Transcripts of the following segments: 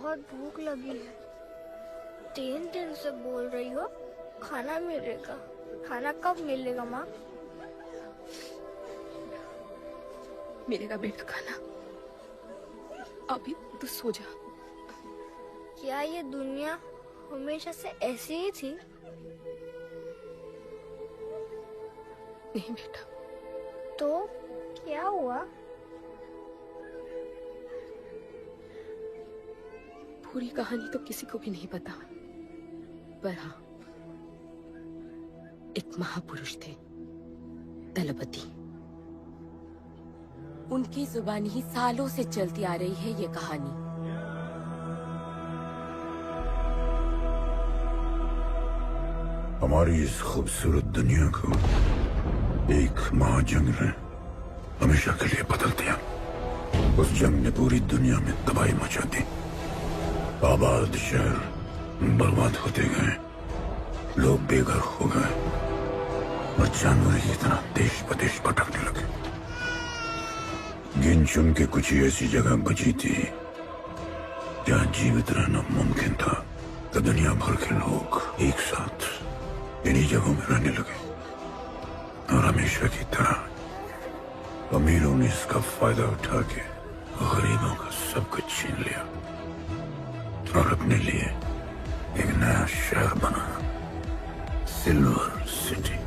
बहुत भूख लगी है। 3 दिन से बोल रही हो खाना मिलेगा। खाना कब मिलेगा माँ? मिलेगा बेटा खाना। अभी तू सो जा। क्या ये दुनिया हमेशा से ऐसी ही थी? नहीं बेटा। तो क्या हुआ? पूरी कहानी तो किसी को भी नहीं पता, पर हाँ, एक महापुरुष थे, दलपति। उनकी जुबानी ही सालों से चलती आ रही है ये कहानी। हमारी इस खूबसूरत दुनिया को एक महाजंग ने हमेशा के लिए बदल दिया। उस जंग ने पूरी दुनिया में तबाही मचा दी। आबाद शहर बर्बाद होते गए, लोग बेघर हो गए और जानवर की तरह देश प्रदेश भटकने लगे। गिन चुन के कुछ ही ऐसी जगह बची थी जहां जीवित रहना मुमकिन था। तो दुनिया भर के लोग एक साथ इन्हीं जगहों में रहने लगे और हमेशा की तरह अमीरों ने इसका फायदा उठा के गरीबों का सब कुछ छीन लिया और अपने लिए एक नया शहर बना, सिल्वर सिटी,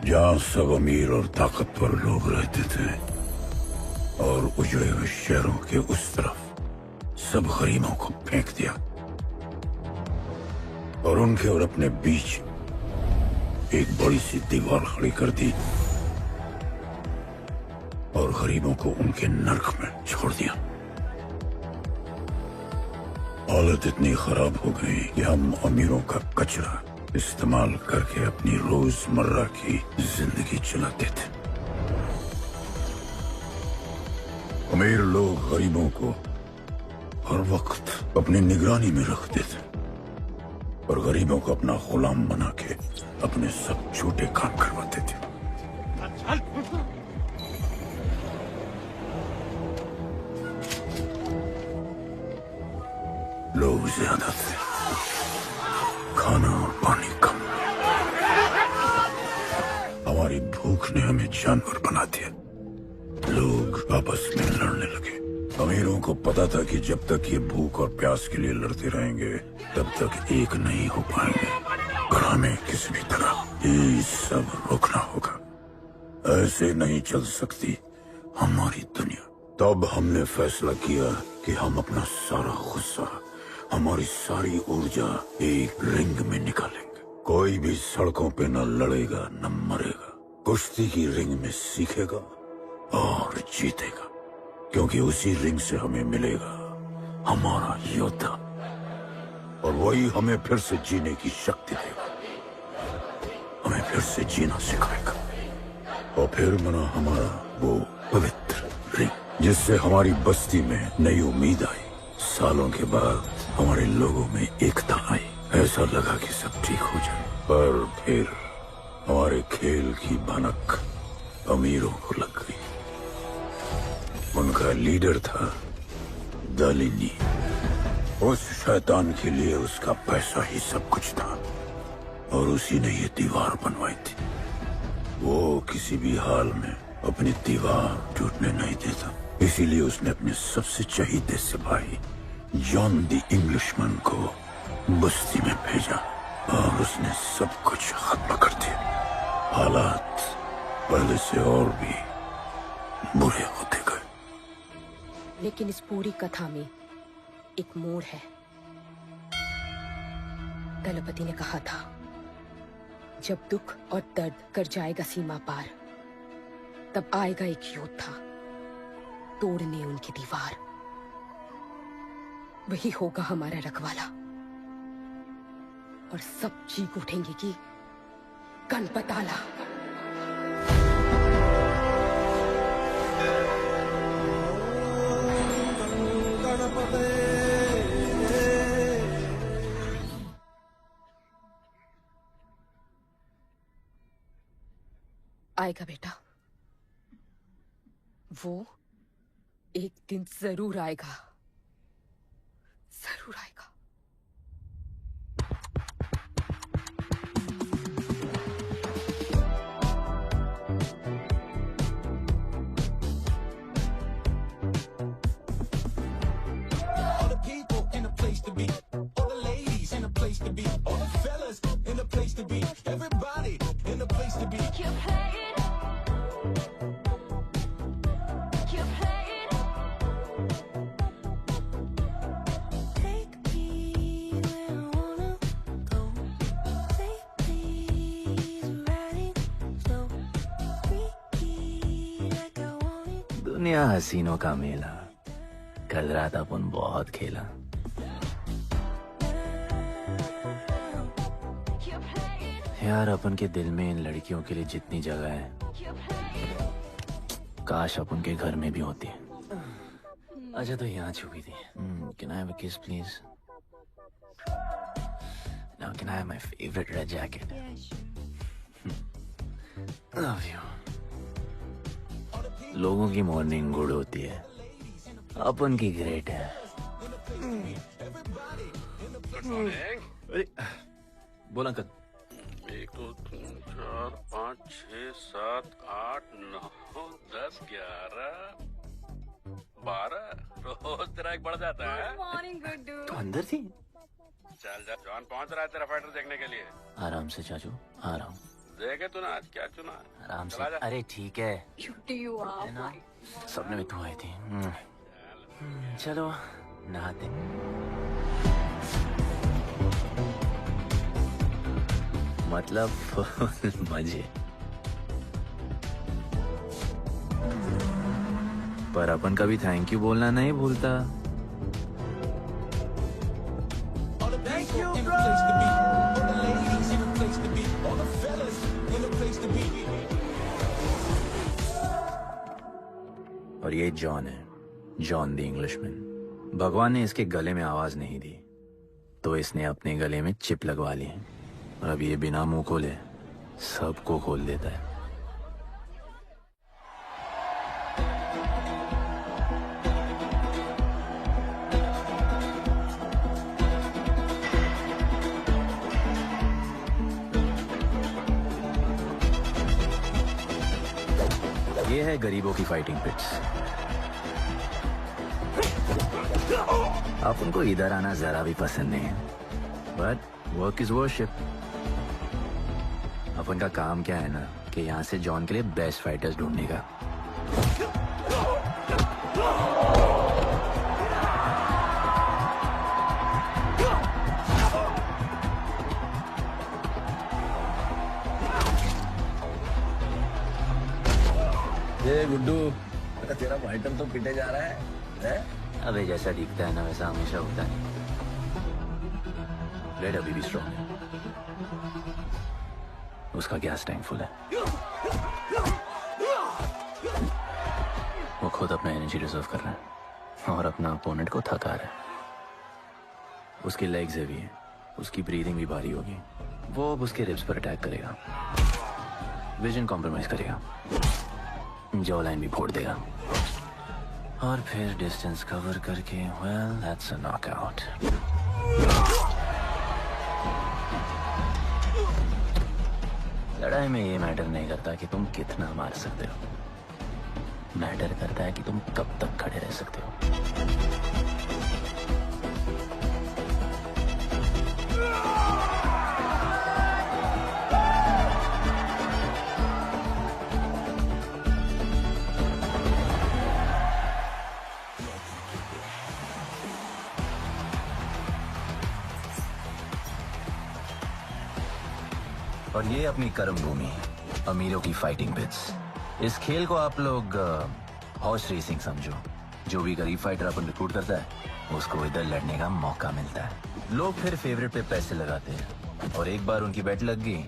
जहां सब अमीर और ताकतवर लोग रहते थे और उजड़े हुए शहरों के उस तरफ सब गरीबों को फेंक दिया और उनके और अपने बीच एक बड़ी सी दीवार खड़ी कर दी और गरीबों को उनके नर्क में छोड़ दिया। हालत इतनी खराब हो गई कि हम अमीरों का कचरा इस्तेमाल करके अपनी रोजमर्रा की जिंदगी चलाते थे। अमीर लोग गरीबों को हर वक्त अपनी निगरानी में रखते थे और गरीबों को अपना गुलाम बना के अपने सब छोटे काम करवाते थे। लोग ज्यादा थे, खाना और पानी कम। हमारी भूख ने हमें जानवर बना दिया। लोग आपस में लड़ने लगे। अमीरों को पता था कि जब तक ये भूख और प्यास के लिए लड़ते रहेंगे तब तक एक नहीं हो पाएंगे और हमें किसी भी तरह ये सब रोकना होगा। ऐसे नहीं चल सकती हमारी दुनिया। तब हमने फैसला किया कि हम अपना सारा गुस्सा, हमारी सारी ऊर्जा एक रिंग में निकालेंगे। कोई भी सड़कों पे न लड़ेगा न मरेगा, कुश्ती की रिंग में सीखेगा और जीतेगा, क्योंकि उसी रिंग से हमें मिलेगा हमारा योद्धा और वही हमें फिर से जीने की शक्ति देगा, हमें फिर से जीना सिखाएगा और फिर बना हमारा वो पवित्र रिंग जिससे हमारी बस्ती में नई उम्मीद आई। सालों के बाद हमारे लोगों में एकता आई। ऐसा लगा कि सब ठीक हो जाए, पर फिर हमारे खेल की भनक अमीरों को लग गई। उनका लीडर था दालिनी। उस शैतान के लिए उसका पैसा ही सब कुछ था और उसी ने ये दीवार बनवाई थी। वो किसी भी हाल में अपनी दीवार टूटने नहीं देता, इसीलिए उसने अपने सबसे चहीते सिपाही जॉन द इंग्लिशमैन को बस्ती में भेजा और उसने सब कुछ खत्म कर दिया। हालात पहले से और भी बुरे होते गए। लेकिन इस पूरी कथा में एक मोड़ है। दलपति ने कहा था, जब दुख और दर्द कर जाएगा सीमा पार, तब आएगा एक योद्धा तोड़ने उनकी दीवार। वही होगा हमारा रखवाला और सब चीख उठेंगे कि गणपताला। आएगा बेटा, वो एक दिन जरूर आएगा, जरूर आएगा। All the people in a place to be, all the ladies in a place to be, all the fellas in a place to be, everybody in a place to be. You play it. You play it. Take me where I wanna go. Take these riding slow. Freaky like I want it. दुनिया हसीनों का मेला, कल रात अपन बहुत खेला। You play it. यार अपन के दिल में इन लड़कियों के लिए जितनी जगह है, You play it. काश अपन के घर में भी होती है। अच्छा तो यहाँ छुपी थी। Can I have a kiss please? Now can I have my favorite red jacket? Love you. लोगों की मॉर्निंग गुड होती है, अपन की ग्रेट है। अरे बोल अंकल। 1 2 3 4 5 6 7 8 9 10 11 12 रोज तेरा एक बढ़ जाता है। मॉर्निंग गुड्डू। तो अंदर थी। चल जा, जॉन पहुंच रहा है तेरा फाइटर देखने के लिए। आराम से चाचू, आराम। देखे तूने आज क्या चुना? आराम से। चला जा। अरे ठीक है, क्यूटी यू आर। सपने में तू आई थी। चलो नहाते। मतलब फुल मजे। पर अपन कभी थैंक यू बोलना नहीं भूलता। All the people in a place to be, all the ladies in a place to be, all the fellas in a place to be. और ये जॉन है, जॉन द इंग्लिशमैन। भगवान ने इसके गले में आवाज नहीं दी, तो इसने अपने गले में चिप लगवा ली। और अब ये बिना मुंह खोले सबको खोल देता है। ये है गरीबों की फाइटिंग पिट्स। आप उनको इधर आना जरा भी पसंद नहीं है, बट वर्क इज वर्शिप। अपन का काम क्या है ना कि यहाँ से जॉन के लिए बेस्ट फाइटर्स ढूंढने का। ये गुड्डू, तेरा फाइटर तो पिटे जा रहा है? अबे जैसा दिखता है ना वैसा हमेशा होता है। रेड अभी भी स्ट्रॉन्ग है, उसका गैस टैंक फुल है। वो खुद अपना एनर्जी रिजर्व कर रहा है और अपना अपोनेंट को थका रहा है। उसकी लेग्स हेवी है, उसकी ब्रीदिंग भी भारी होगी। वो अब उसके रिब्स पर अटैक करेगा, विजन कॉम्प्रोमाइज करेगा, जॉ लाइन भी फोड़ देगा और फिर डिस्टेंस कवर करके वेल दैट्स अ नॉकआउट। लड़ाई में ये मैटर नहीं करता कि तुम कितना मार सकते हो, मैटर करता है कि तुम कब तक खड़े रह सकते हो। और ये अपनी कर्म भूमि, अमीरों की फाइटिंग पिट्स। इस खेल को आप लोग हॉर्स रेसिंग समझो। जो भी गरीब फाइटर अपन रिक्रूट करता है उसको इधर लड़ने का मौका मिलता है। लोग फिर फेवरेट पे पैसे लगाते हैं और एक बार उनकी बेट लग गई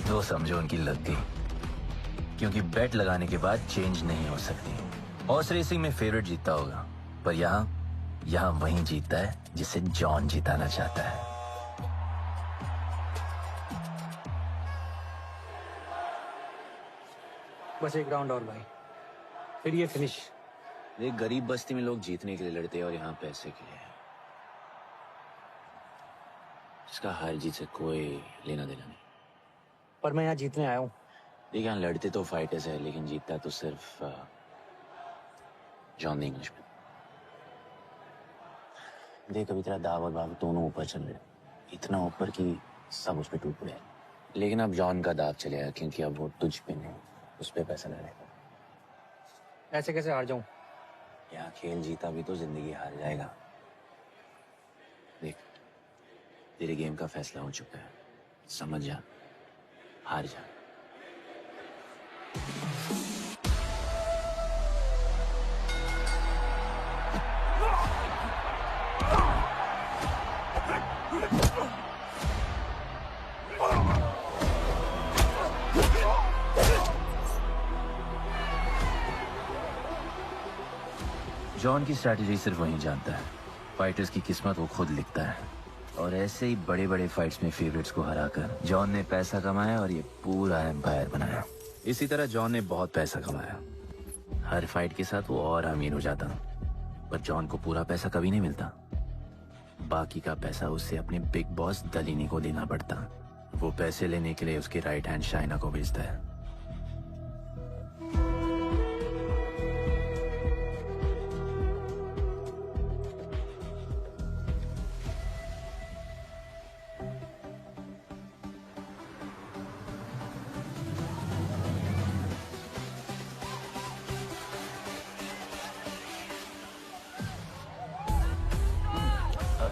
तो समझो उनकी लग गई, क्योंकि बेट लगाने के बाद चेंज नहीं हो सकती। हॉर्स रेसिंग में फेवरेट जीतता होगा, पर यहाँ वही जीतता है जिसे जॉन जिताना चाहता है। बस एक राउंड और भाई, फिर ये फिनिश। एक गरीब बस्ती में लोग जीतने के लिए लड़ते हैं और यहाँ पैसे के लिए। इसका हार जीत से कोई लेना देना नहीं। पर मैं यहाँ जीतने आया हूँ। देख, यहाँ लड़ते तो फाइटर्स है, लेकिन जीतता तो सिर्फ जॉन द इंग्लिशमैन। देख, अभी तेरा दाव और बाब दोनों ऊपर चल रहे, इतना ऊपर कि सब उस पर टूट पड़े। लेकिन अब जॉन का दाव चलेगा, क्योंकि अब वो तुझ पे नहीं, उस पे पैसा लड़ेगा। ऐसे कैसे हार जाऊं? यहाँ खेल जीता भी तो जिंदगी हार जाएगा। देख, तेरे गेम का फैसला हो चुका है, समझ जा, हार जा। जॉन की स्ट्रैटेजी सिर्फ वही जानता है। फाइटर्स की किस्मत वो खुद लिखता है। और ऐसे ही बड़े बड़े फाइट्स में फेवरेट्स को हराकर जॉन ने पैसा कमाया और ये पूरा एम्पायर बनाया। इसी तरह जॉन ने बहुत पैसा कमाया। हर फाइट के साथ वो और अमीर हो जाता, पर जॉन को पूरा पैसा कभी नहीं मिलता। बाकी का पैसा उसे अपने बिग बॉस दलीनी को देना पड़ता। वो पैसे लेने के लिए उसकी राइट हैंड शाइना को भेजता है।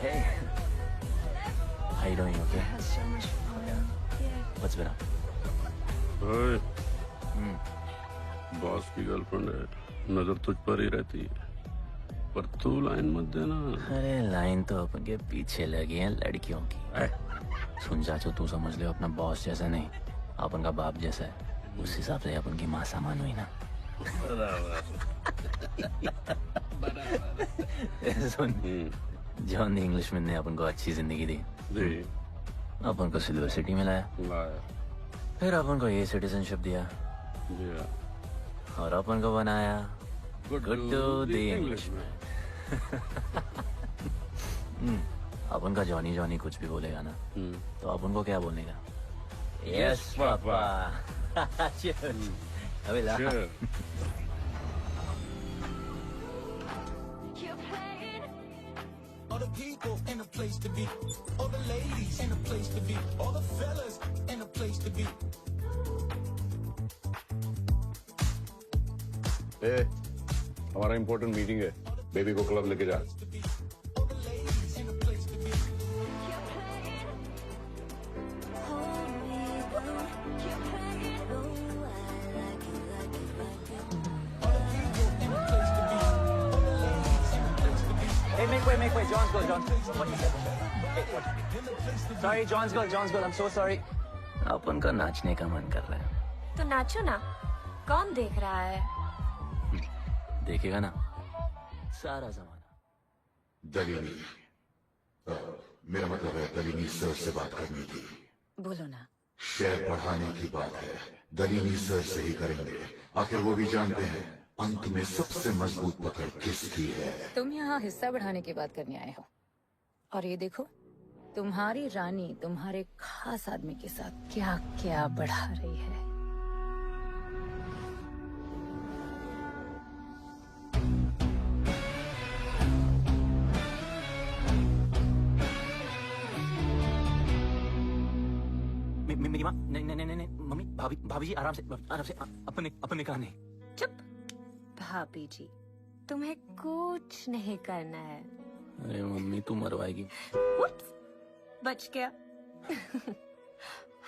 Hey, how you doing? Okay. So much fun. Yeah. What's been up? ओए, बॉस की गर्लफ्रेंड है, नजर तुझ पर ही रहती है, पर तू लाइन मत देना। अरे लाइन तो अपन के पीछे लगी है लड़कियों की। सुन चाचो, तू समझ ले अपना बॉस जैसा नहीं, अपन का बाप जैसा है। उस हिसाब से अपन की माँ सामान हुई ना। सुन, जॉन द इंग्लिशमैन ने अपन को अच्छी जिंदगी दी। अपन को सिल्वर सिटी में लाया, फिर अपन को ये सिटीजनशिप दिया, और अपन को बनाया गुड्डू द इंग्लिशमैन। अपन का जॉनी जॉनी कुछ भी बोलेगा ना, तो अपन को क्या बोलने का? Yes papa. अबे ला। You're playing. All the people in a place to be. All the ladies in a place to be. All the fellas in a place to be. हमारा इम्पोर्टेंट मीटिंग है, बेबी को club लेके जा। All the ladies in a place to be. You're playing. Hold me down. You're playing. Oh, I like it, like it, like it. All the people in a place to be. All the ladies in a place to be. Hey, make way. John's girl, John. What is that? Hey, what? Sorry, John's girl. I'm so sorry. अपन का नाचने का मन कर रहा है। तो नाचो ना, कौन देख रहा है? देखेगा ना सारा जमाना। दलीनी, मेरा मतलब है दलीनी सर से बात करनी थी। बोलो ना। शेयर बढ़ाने की बात है, दलीनी सर से ही करेंगे। आखिर वो भी जानते हैं अंत में सबसे मजबूत पकड़ किसकी है। तुम यहाँ हिस्सा बढ़ाने की बात करने आए हो, और ये देखो तुम्हारी रानी तुम्हारे खास आदमी के साथ क्या क्या बढ़ा रही है। मेरी माँ, नहीं, मम्मी, भाभी जी, आराम से, अपने कहा नहीं। चुप। भाभी जी, तुम्हें कुछ नहीं करना है। अरे मम्मी, तू मरवाएगी। Whoops, बच गया।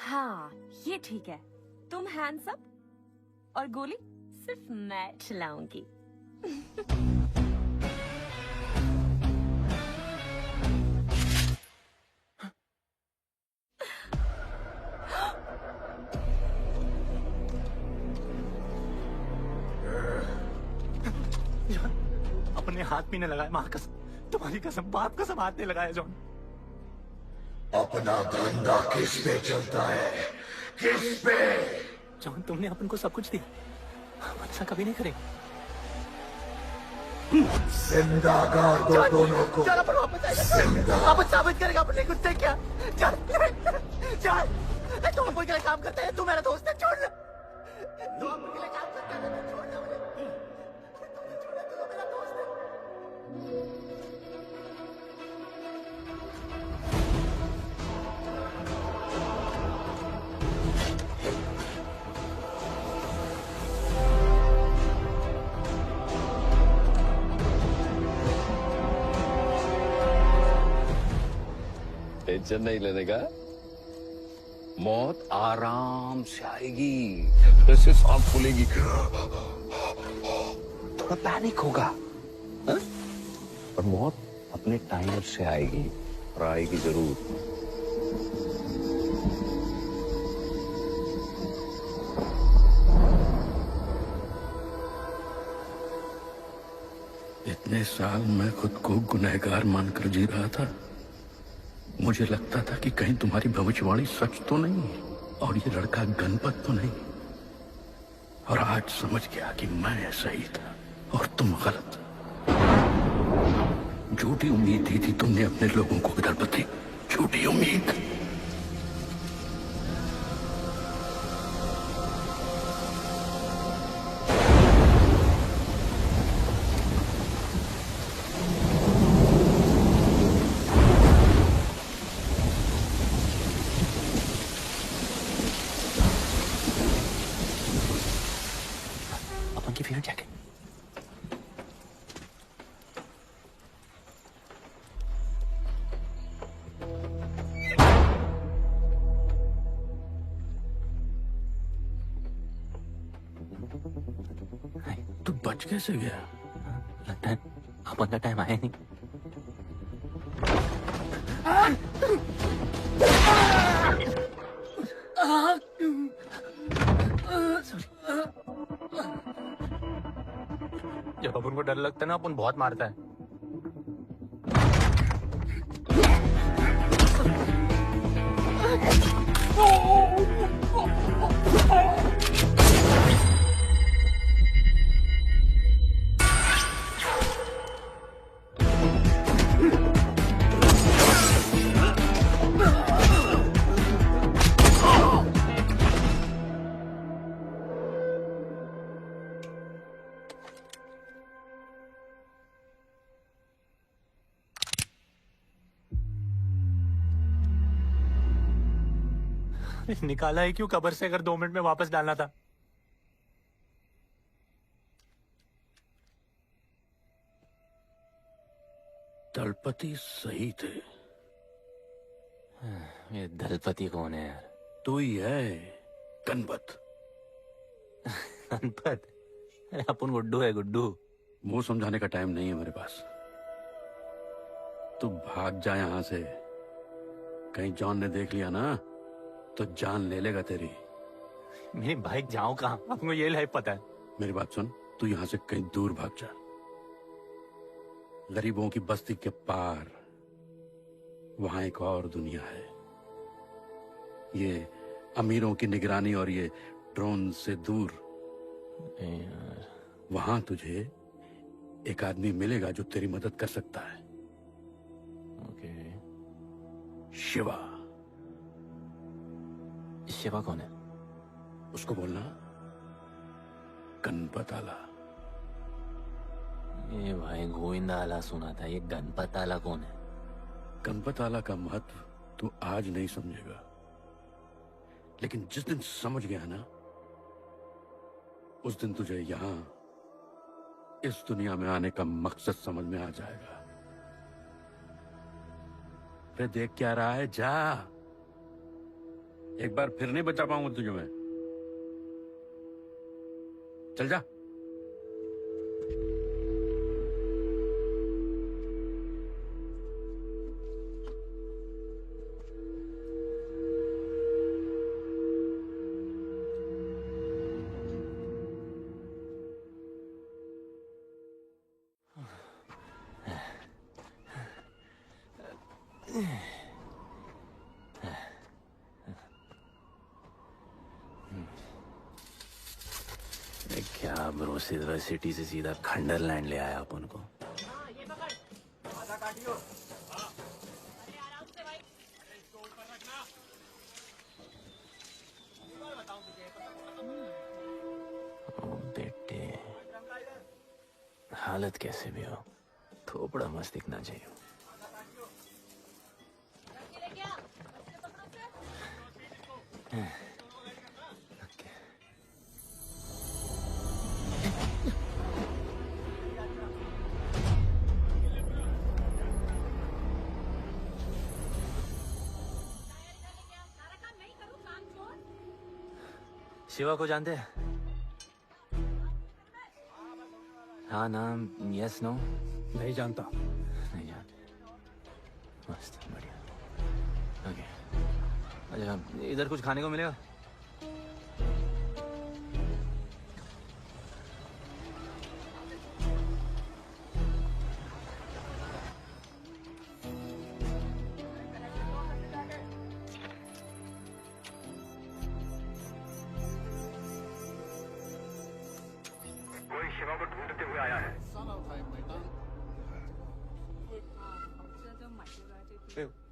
हाँ, ये ठीक है। तुम हैंड्स अप और गोली सिर्फ मैं चलाऊंगी। अपने हाथ भी नहीं लगाया, माँ कसम, तुम्हारी कसम, बाप कसम, हाथ नहीं लगाया जॉन। अपना धंधा किस पे चलता है, किस पे? जॉन, तुमने अपन को सब कुछ दिया, हम ऐसा कभी नहीं करेंगे। जिंदा गाड़ दो दोनों को। चल अपन वापस आएगा, अपन साबित करेगा अपने कुत्ते क्या। चल चल, तू अपन के लिए काम करता है, तू मेरा दोस्त है, छोड़ दे। तू अपन के लिए काम करता है, छोड़ दे मुझे। तू तो मेरा दोस्त है। टेंशन नहीं लेने का, मौत आराम से आएगी, ऐसे सांस फूलेगी, थोड़ा पैनिक होगा, हाँ? और मौत अपने टाइम से आएगी और आएगी जरूर। इतने साल मैं खुद को गुनहगार मानकर जी रहा था। मुझे लगता था कि कहीं तुम्हारी भविष्यवाणी सच तो नहीं और ये लड़का गणपत तो नहीं। और आज समझ गया कि मैं सही था और तुम गलत। झूठी उम्मीद दी थी तुमने अपने लोगों को विदर्पति, झूठी उम्मीद। अपन की फेवरेट जैकेट। तू बच कैसे गया? लगता है अपन का टाइम आया नहीं। जब अपन को डर लगता है ना, अपन बहुत मारता है। निकाला है क्यों कब्र से, अगर 2 मिनट में वापस डालना था। दलपति सही थे। ये दलपति कौन है यार? तू ही है गणपत। गणपत? अरे अपन गुड्डू है, गुड्डू। मुंह समझाने का टाइम नहीं है मेरे पास। तू भाग जा यहां से। कहीं जॉन ने देख लिया ना तो जान ले लेगा तेरी। मेरी बाइक जाऊं कहाँ? आपको ये लाइफ पता है। मेरी बात सुन, तू यहां से कहीं दूर भाग जा। गरीबों की बस्ती के पार वहां एक और दुनिया है। ये अमीरों की निगरानी और ये ड्रोन से दूर। वहां तुझे एक आदमी मिलेगा जो तेरी मदद कर सकता है। ओके। शिवा। शिवा कौन है? उसको बोलना गणपत आला। ये भाई गोविंदा आला सुना था, ये गणपत आला कौन है? गणपत आला का महत्व तू आज नहीं समझेगा, लेकिन जिस दिन समझ गया ना, उस दिन तुझे यहां इस दुनिया में आने का मकसद समझ में आ जाएगा। फिर देख क्या रहा है, जा। एक बार फिर नहीं बचा पाऊंगा तुझे मैं। चल जा। क्या ब्रो उस यूनिवर्सिटी से सीधा खंडरलैंड ले आया अपन को। ओ बेटे, हालत कैसे भी हो, थोड़ा मस्त दिखना चाहिए। शिवा को जानते हैं? हाँ नाम, यस नो? नहीं जानता। नहीं जानते। मस्त, बढ़िया। ओके, अच्छा इधर कुछ खाने को मिलेगा?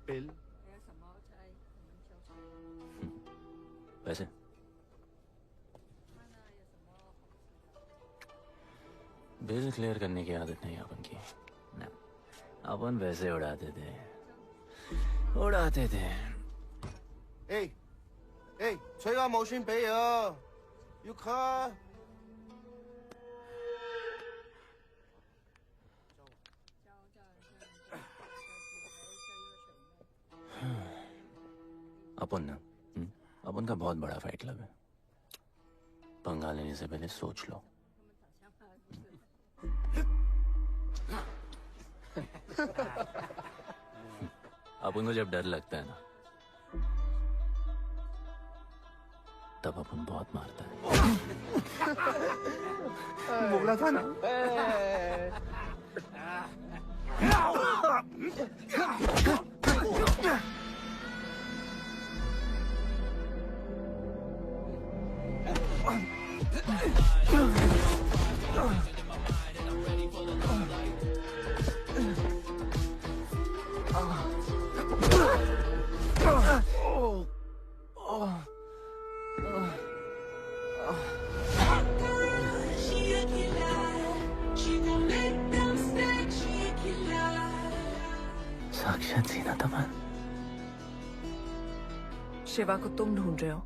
बिल पैसे? बिल क्लियर करने की आदत नहीं अपन की। ना, अपन वैसे उड़ाते थे।催我冇算俾啊，要卡。 अपन ना, अपन का बहुत बड़ा फाइट क्लब है। पंगा लेने से पहले सोच लो। अपन को जब डर लगता है ना, तब अपन बहुत मारता है। बोला था ना। साक्षात सीना तमन। शिवा को तुम ढूंढ रहे हो?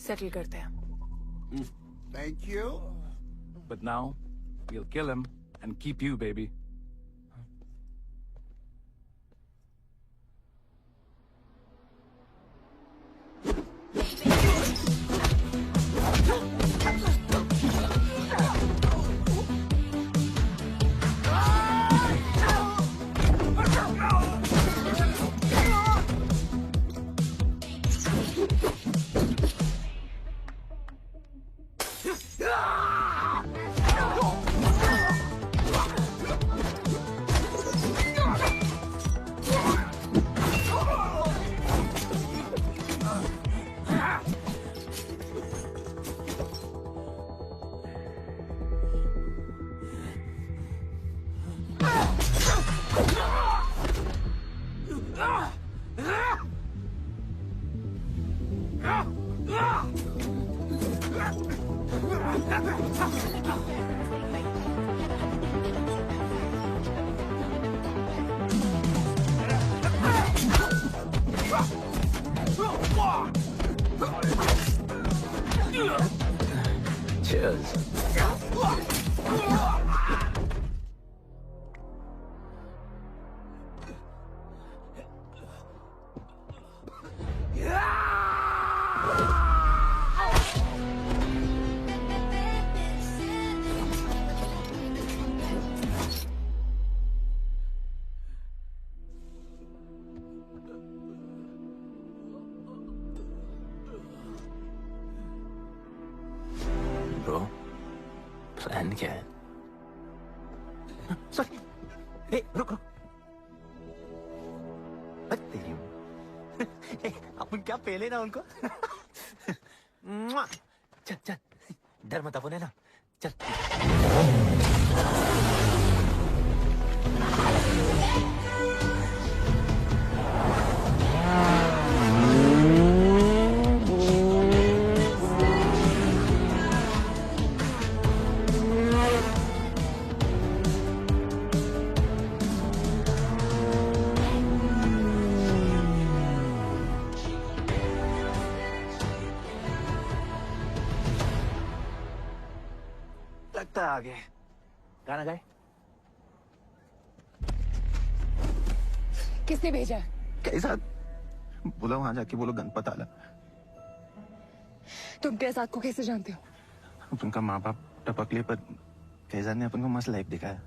सेटल करते हैं। Thank you. But now, we'll kill him and keep you, baby. Cheers. Bro, plan क्या है? Hey, रुक रुक। अपन क्या पहले ना उनको। मुआ। चल चल, डर मत अपन है ना, चल। लगता है आगे गाना गाए। किसने भेजा है? कैसा बोला, वहां जाके बोलो गणपत आला। तुम कैसाद को कैसे जानते हो? उनका माँ बाप टपकले पर कैसाद ने अपन को मस्त लाइफ दिखाया।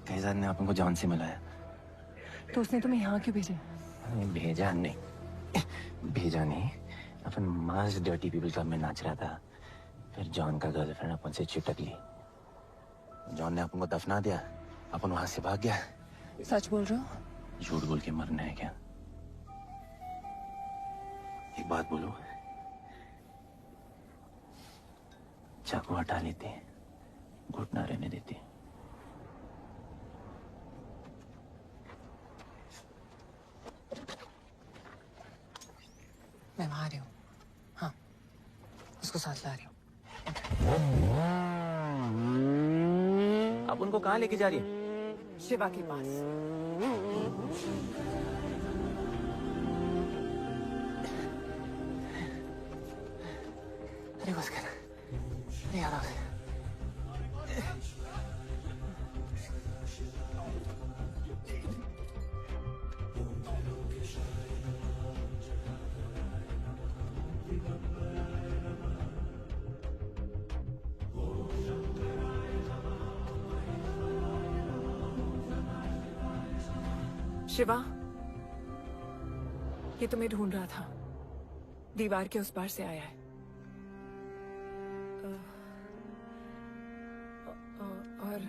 कैसाद ने अपन को जॉन से मिलाया। तो उसने तुम्हें यहाँ क्यों भेजा? भेजा नहीं, भेजा नहीं, अपन मस्त डर्टी पीपल क्लब में नाच रहा था। फिर जॉन का गर्लफ्रेंड अपन से चिपक ली। जॉन ने अपन को दफना दिया, अपन वहां से भाग गया। सच बोल रहे हो? झूठ बोल के मरना है क्या? एक बात बोलूं, चाकू हटा लेते, घुटना रहने देते। मैं वहां आ रही हूँ। हाँ, उसको साथ ला रही हूँ। आप उनको कहाँ लेके जा रही है? शिवा के पास। अरे बस कर, नहीं आ रहा। शिवा, ये तुम्हें ढूंढ रहा था। दीवार के उस पार से आया है। और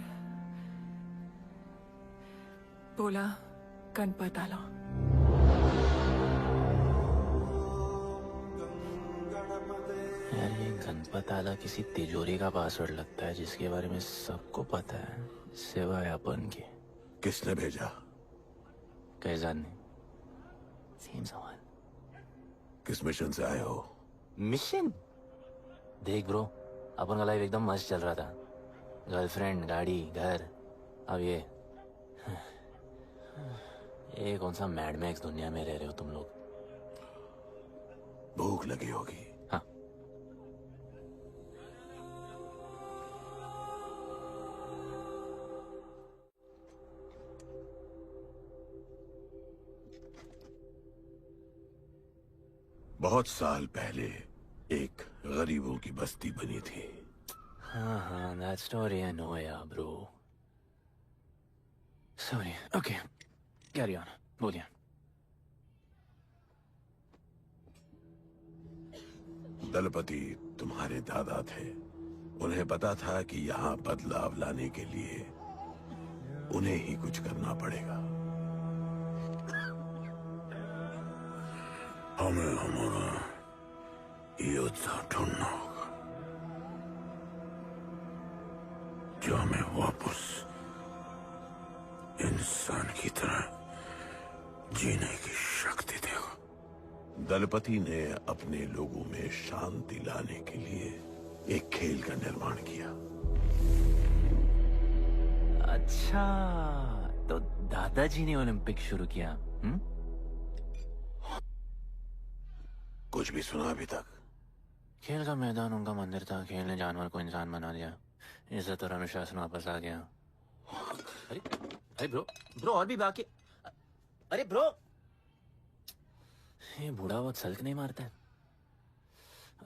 बोला गणपत आला। यार ये गणपत आला किसी तिजोरी का पासवर्ड लगता है जिसके बारे में सबको पता है सिवाय अपन के। किसने भेजा? कैसाद ने। सेम सवाल। किस मिशन से आए हो? मिशन? देख ब्रो, अपन का लाइफ एकदम मस्त चल रहा था। गर्लफ्रेंड, गाड़ी, घर। अब ये कौन सा मैड मैक्स दुनिया में रह रहे हो तुम लोग। भूख लगी होगी। हाँ। बहुत साल पहले एक गरीबों की बस्ती बनी थी। हाँ, that story I know, yeah, bro. Sorry. Okay, carry on. बोलिए। दलपति तुम्हारे दादा थे। उन्हें पता था कि यहाँ बदलाव लाने के लिए उन्हें ही कुछ करना पड़ेगा। हमें हमारा योद्धा ढूंढना होगा जो हमें वापस इंसान की तरह जीने की शक्ति देगा। दलपति ने अपने लोगों में शांति लाने के लिए एक खेल का निर्माण किया। अच्छा, तो दादाजी ने ओलंपिक शुरू किया। कुछ भी सुना अभी तक? खेल का मैदान उनका मंदिर था। खेल ने जानवर को इंसान बना दिया। इज्जत और अनुशासन वापस आ गया। अरे ब्रो और भी बाकी। अरे ब्रो, ये बूढ़ा बहुत सल्क नहीं मारता है।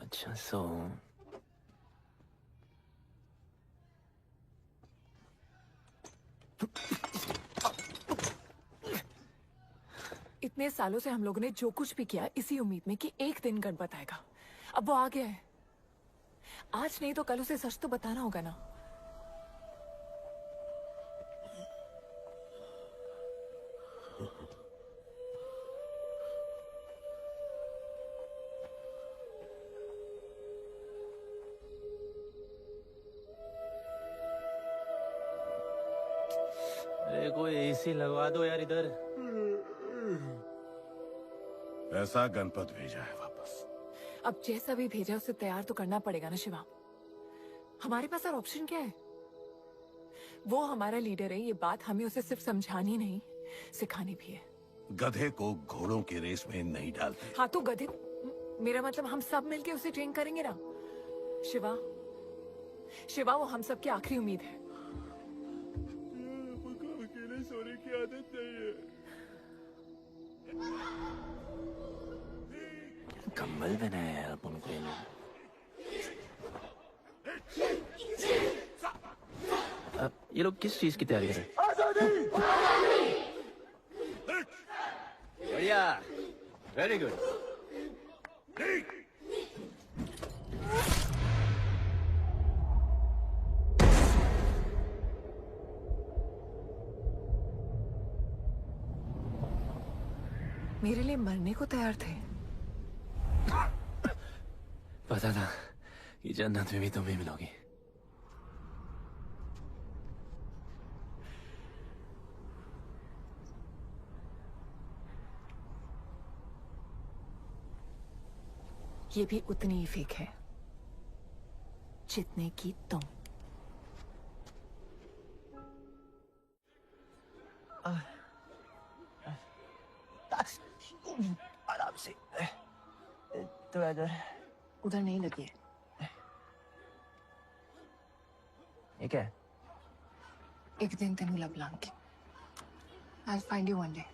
अच्छा इतने सालों से हम लोगों ने जो कुछ भी किया इसी उम्मीद में कि एक दिन गणपत आएगा। अब वो आ गया है। आज नहीं तो कल उसे सच तो बताना होगा ना। कोई एसी लगवा दो यार इधर। ऐसा गणपत भेजा है वापस। अब जैसा भी भेजा उसे तैयार तो करना पड़ेगा ना शिवा। हमारे पास और ऑप्शन क्या है? वो हमारा लीडर है, ये बात हमें उसे सिर्फ समझानी नहीं सिखानी भी है। गधे को घोड़ों की रेस में नहीं डालते। हाँ तो गधे, मेरा मतलब हम सब मिलके उसे ट्रेन करेंगे ना। शिवा, शिवा वो हम सब की आखिरी उम्मीद है। अकेले सोने की आदत नहीं है। कंबल बनाया है अपन को इन्होंने। ये लोग किस चीज की तैयारी कर रहे हैं? बढ़िया, वेरी गुड। मेरे लिए मरने को तैयार थे। पता था कि जन्नत में भी तुम ही मिलोगी। ये भी उतनी ही फेक है जितने की तुम। आराम से थोड़ा इधर। उधर नहीं लगी है। ये क्या है? एक दिन तेनू लब Langi. I'll find you one day.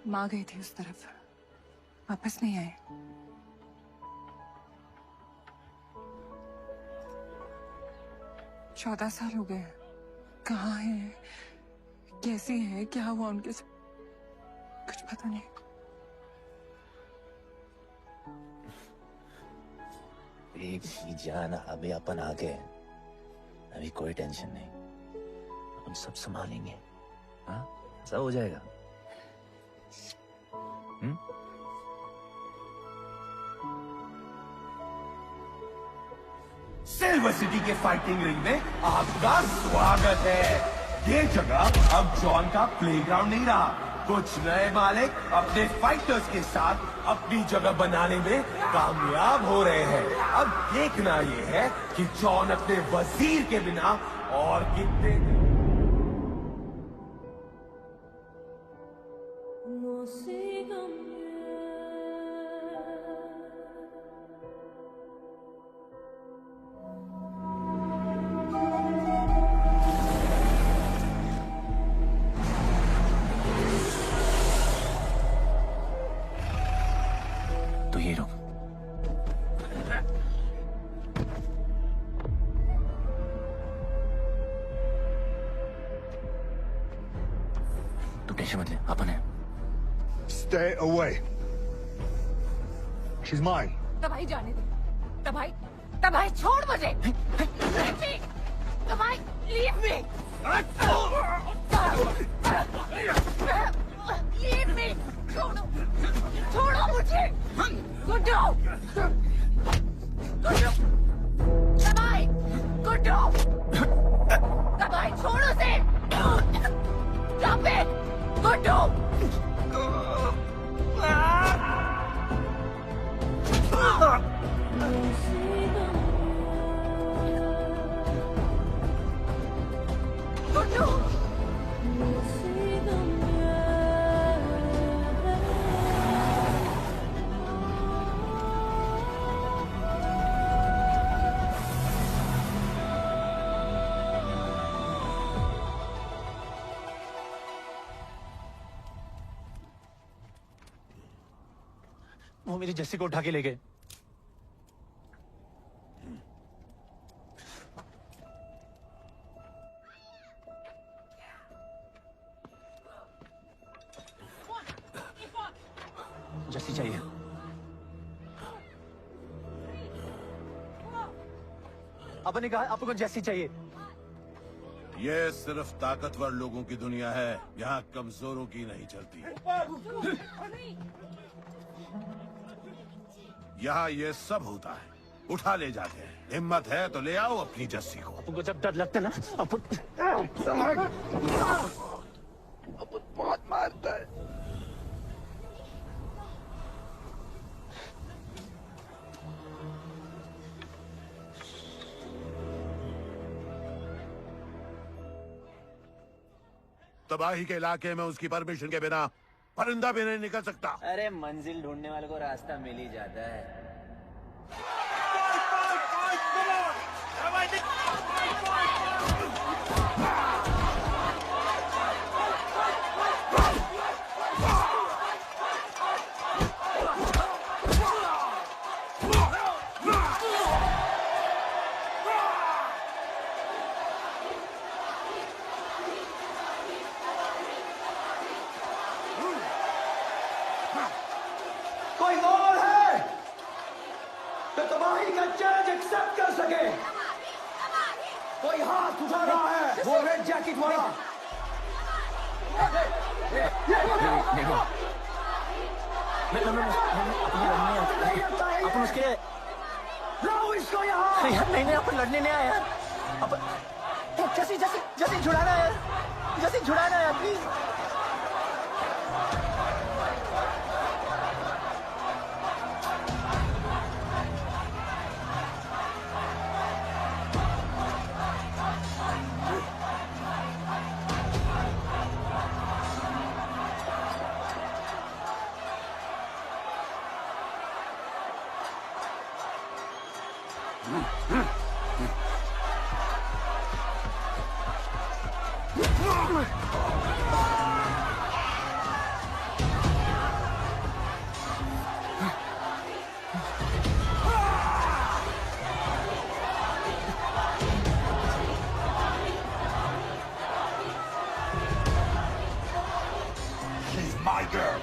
माँ गई थी उस तरफ, वापस नहीं आए। चौदह साल हो गए। कहाँ है, कैसी है, क्या हुआ उनके साथ, कुछ पता नहीं। एक ही जान, अभी अपन आ गए, अभी कोई टेंशन नहीं, हम सब संभालेंगे। हाँ, सब हो जाएगा। सिल्वर सिटी के फाइटिंग रिंग में आपका स्वागत है। ये जगह अब जॉन का प्लेग्राउंड नहीं रहा। कुछ नए मालिक अपने फाइटर्स के साथ अपनी जगह बनाने में कामयाब हो रहे हैं। अब देखना ये है कि जॉन अपने वजीर के बिना और कितने तो ये रुक। तू टेंशन मत ले, अपन है। Stay away. She's mine. तबाही जाने दे। तबाही, तबाही छोड़ मुझे। तबाही, leave me. Leave me. छोड़ो, छोड़ो मुझे। गुड्डू, गुड्डू, तबाही, गुड्डू, तबाही छोड़ो से। Stop it, Guddu. गुड्डू, वो मेरी जस्सी को उठा के ले गए। जस्सी चाहिए। आपने कहा आपको जस्सी चाहिए। ये सिर्फ ताकतवर लोगों की दुनिया है, यहाँ कमजोरों की नहीं चलती। यहाँ ये सब होता है। उठा ले जाते हैं। हिम्मत है तो ले आओ अपनी जस्सी को। तुमको जब डर लगता है ना अपन बहुत मारता है। तबाही के इलाके में उसकी परमिशन के बिना परिंदा भी नहीं निकल सकता। अरे मंजिल ढूंढने वाले को रास्ता मिल ही जाता है। कोई और है तो तबाही का चैलेंज एक्सेप्ट कर सके? कोई हाथ उठा रहा है वो रेड जैकेट वाला? अपन उसके लाओ इसको यहाँ। यार नहीं अपन लड़ने नहीं आया यार। अपन जैसी जैसी जैसी छुड़ाना है यार, जैसी छुड़ाना है यार प्लीज। She's my girl.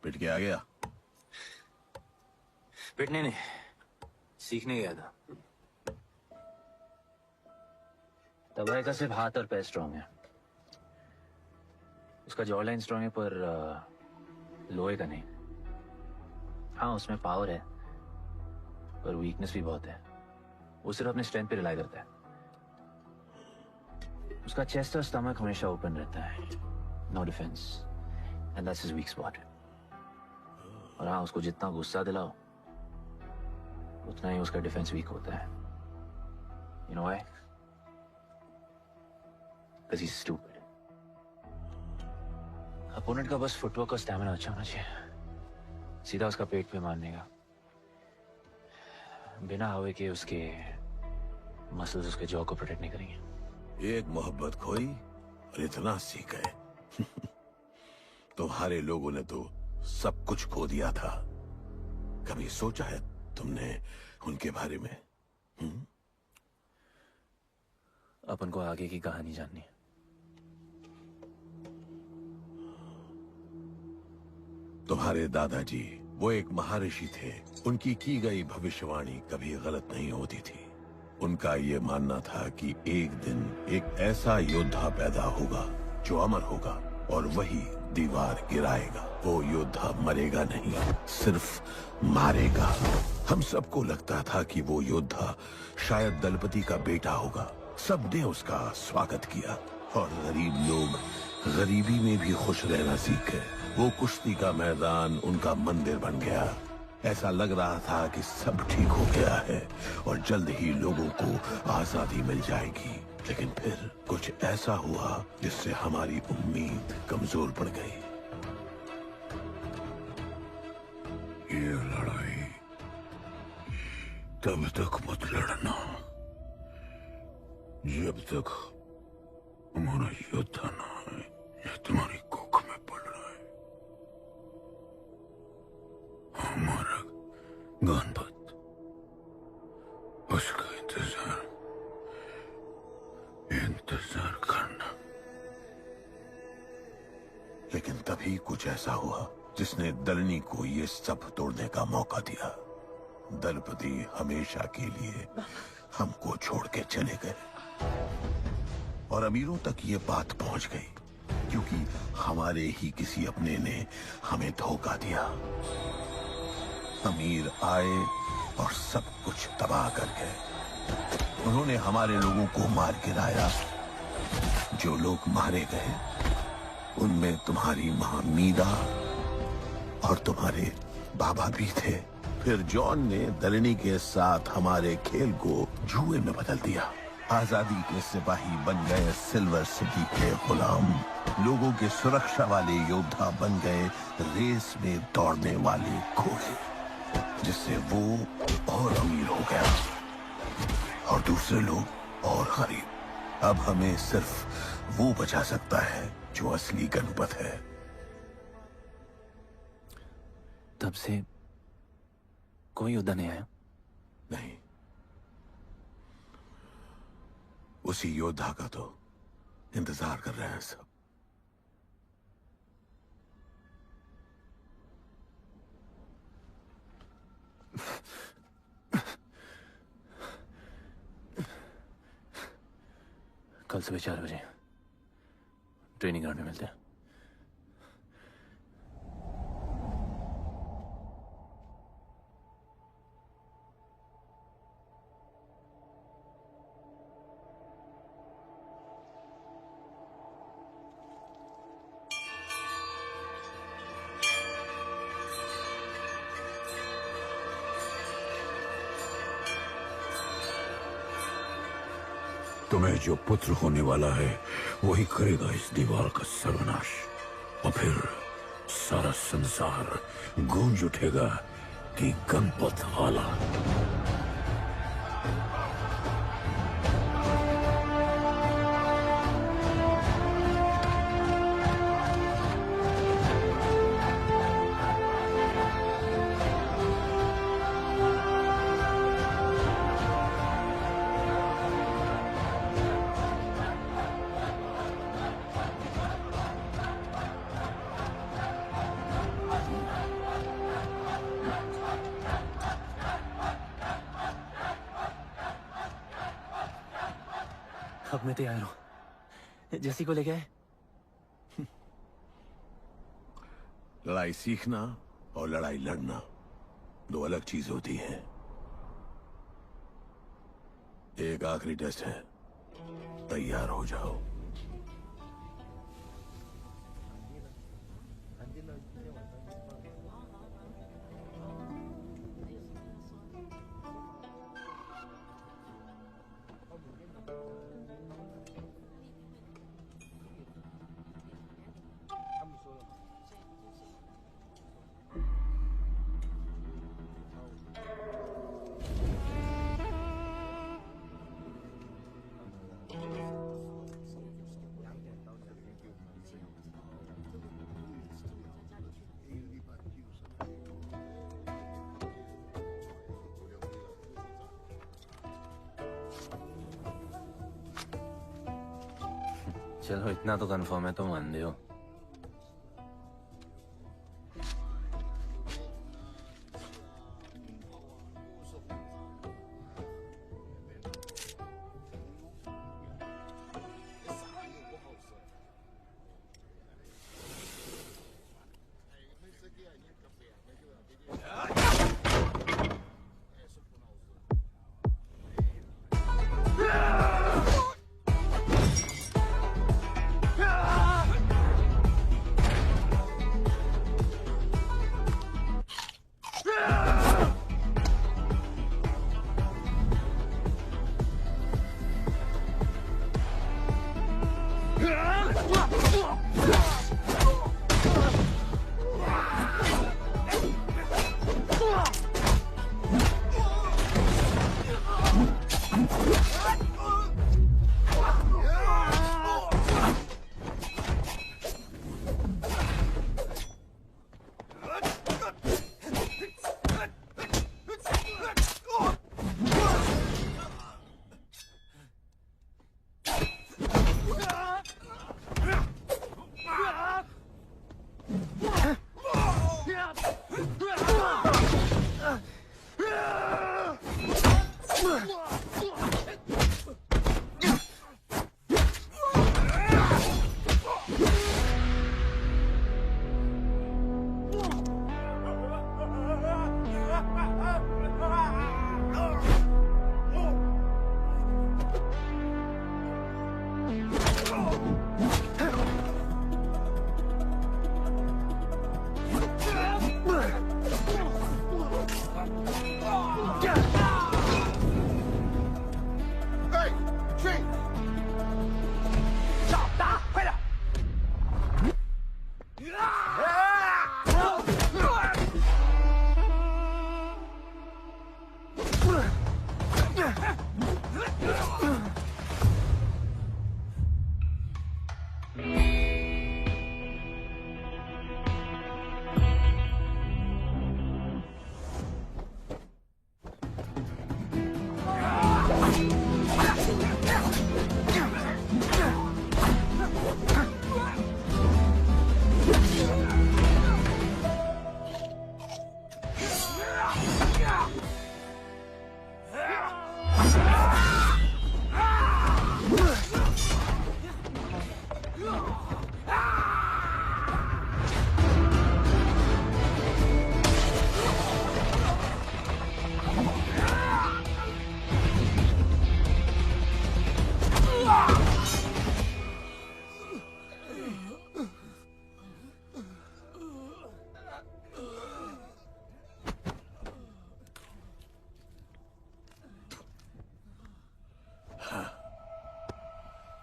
पिट के आ गया? पिटने नहीं, सीखने गया था। तबाही का सिर्फ हाथ और पैर स्ट्रांग है, उसका जॉ लाइन स्ट्रांग है, पर लोहे का नहीं। हाँ उसमें पावर है पर वीकनेस भी बहुत है। वो सिर्फ अपने स्ट्रेंथ पे रिलाई करता है। उसका चेस्ट और स्टमक हमेशा ओपन रहता है, no defense, and that's his weak spot. और हाँ उसको जितना गुस्सा दिलाओ उतना ही उसका डिफेंस वीक होता है। You know why? Because he is stupid. Opponent का बस फुटवर्क और स्टैमिना अच्छा होना चाहिए, सीधा उसका पेट पे मारने का, बिना हवा के उसके मसल्स उसके जॉ को प्रोटेक्ट नहीं करेंगे। एक मोहब्बत खोई और इतना सीख गए। तुम्हारे लोगों ने तो सब कुछ खो दिया था। कभी सोचा है तुमने उनके बारे में? अपन को आगे की कहानी जाननी है। तुम्हारे दादाजी वो एक महर्षि थे। उनकी की गई भविष्यवाणी कभी गलत नहीं होती थी। उनका ये मानना था कि एक दिन एक ऐसा योद्धा पैदा होगा जो अमर होगा और वही दीवार गिराएगा। वो योद्धा मरेगा नहीं, सिर्फ मारेगा। हम सबको लगता था कि वो योद्धा शायद दलपति का बेटा होगा। सबने उसका स्वागत किया और गरीब लोग गरीबी में भी खुश रहना सीख गए। वो कुश्ती का मैदान उनका मंदिर बन गया। ऐसा लग रहा था कि सब ठीक हो गया है और जल्द ही लोगों को आजादी मिल जाएगी। लेकिन फिर कुछ ऐसा हुआ जिससे हमारी उम्मीद कमजोर पड़ गई। ये लड़ाई तब तक मत लड़ना जब तक हमारा योद्धा ना है या तुम्हारी कोख में पड़ रहा है। हमारा गणपत, उसका इंतजार करना। लेकिन तभी कुछ ऐसा हुआ जिसने दलनी को ये सब तोड़ने का मौका दिया। दलपति हमेशा के लिए हमको छोड़ के चले गए और अमीरों तक ये बात पहुंच गई क्योंकि हमारे ही किसी अपने ने हमें धोखा दिया। अमीर आए और सब कुछ तबाह कर गए। उन्होंने हमारे लोगों को मार गिराया। जो लोग मारे गए उनमें तुम्हारी मां मीरा और तुम्हारे बाबा भी थे। फिर जॉन ने दलनी के साथ हमारे खेल को जुए में बदल दिया। आजादी के सिपाही बन गए सिल्वर सिटी के गुलाम। लोगों के सुरक्षा वाले योद्धा बन गए रेस में दौड़ने वाले घोड़े, जिससे वो और अमीर हो गया और दूसरे लोग और गरीब। अब हमें सिर्फ वो बचा सकता है जो असली गणपत है। तब से कोई योद्धा नहीं आया? नहीं, उसी योद्धा का तो इंतजार कर रहे हैं सब। कल सुबह 4 बजे ट्रेनिंग ग्राउंड में मिलते हैं। तुम्हें जो पुत्र होने वाला है वही करेगा इस दीवार का सर्वनाश। और फिर सारा संसार गूंज उठेगा कि गणपत वाला। अब मैं तैयार हूं। जैसी को ले गए। लड़ाई सीखना और लड़ाई लड़ना दो अलग चीज होती है। एक आखिरी टेस्ट है, तैयार हो जाओ। चलो इतना तो कंफर्म है, तो मान दो।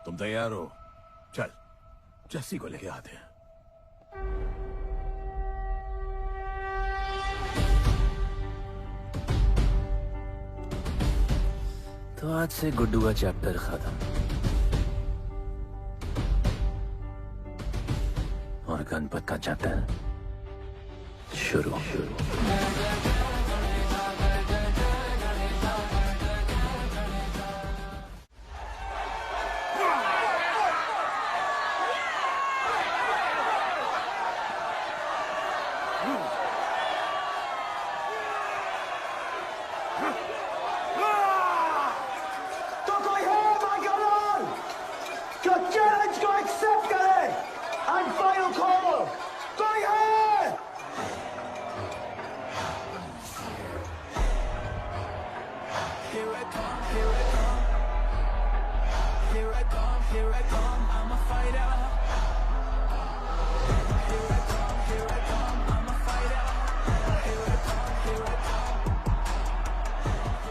तुम तैयार हो? चल जस्सी को लेके आते हैं। तो आज से गुड्डू का चैप्टर खत्म और गणपत का चैप्टर शुरू।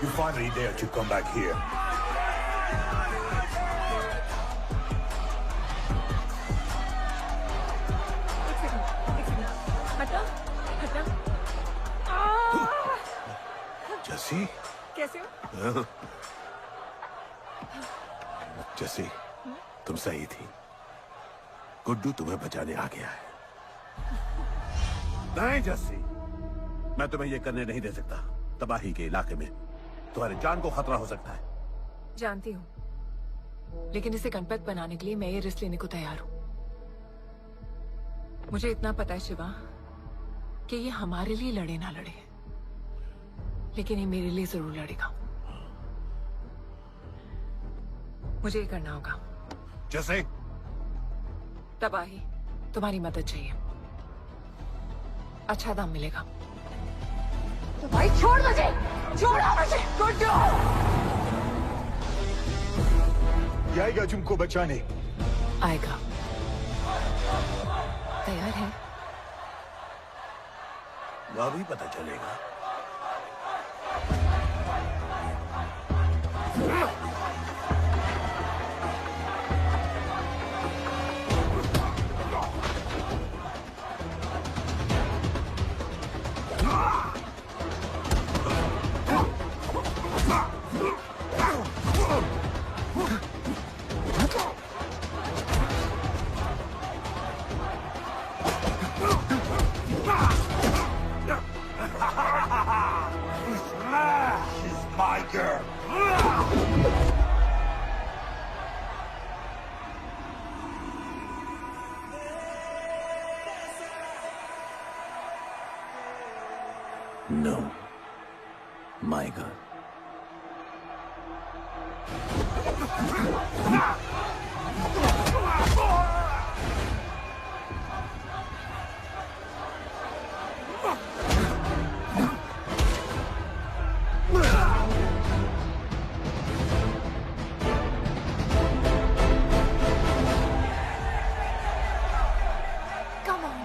You finally dare to come back here. हटा हटा। जस्सी? कैसे हो? जस्सी, तुम सही थी। गुड्डू तुम्हें बचाने आ गया है। नहीं जस्सी, मैं तुम्हें ये करने नहीं दे सकता। तबाही के इलाके में तुम्हारी जान को खतरा हो सकता है। जानती हूँ, लेकिन इसे गणपत बनाने के लिए मैं ये रिस्क लेने को तैयार हूँ। मुझे इतना पता है शिवा कि ये हमारे लिए लड़े ना लड़े, लेकिन ये मेरे लिए जरूर लड़ेगा। मुझे ये करना होगा। जैसे तबाही, तुम्हारी मदद चाहिए। अच्छा दाम मिलेगा। तो भाई छोड़ मुझे, छोड़ो मुझे, छोड़ो। ये आएगा तुमको बचाने। आएगा। तैयार है? अभी पता चलेगा। My girl. No, my girl. Come on.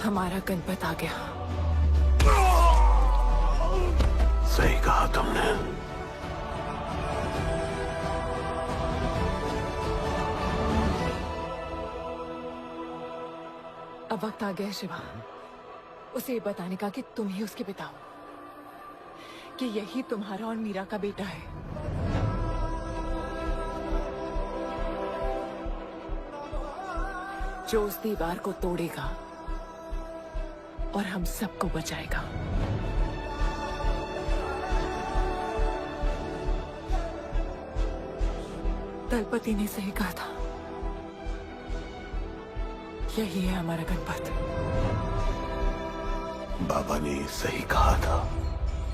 हमारा गणपत आ गया। सही कहा तुमने। अब वक्त आ गया है शिवा, उसे ये बताने का कि तुम ही उसके पिता हो, कि यही तुम्हारा और मीरा का बेटा है। जो उस दीवार को तोड़ेगा और हम सबको बचाएगा। दलपति ने सही कहा था, यही है हमारा गणपत। बाबा ने सही कहा था,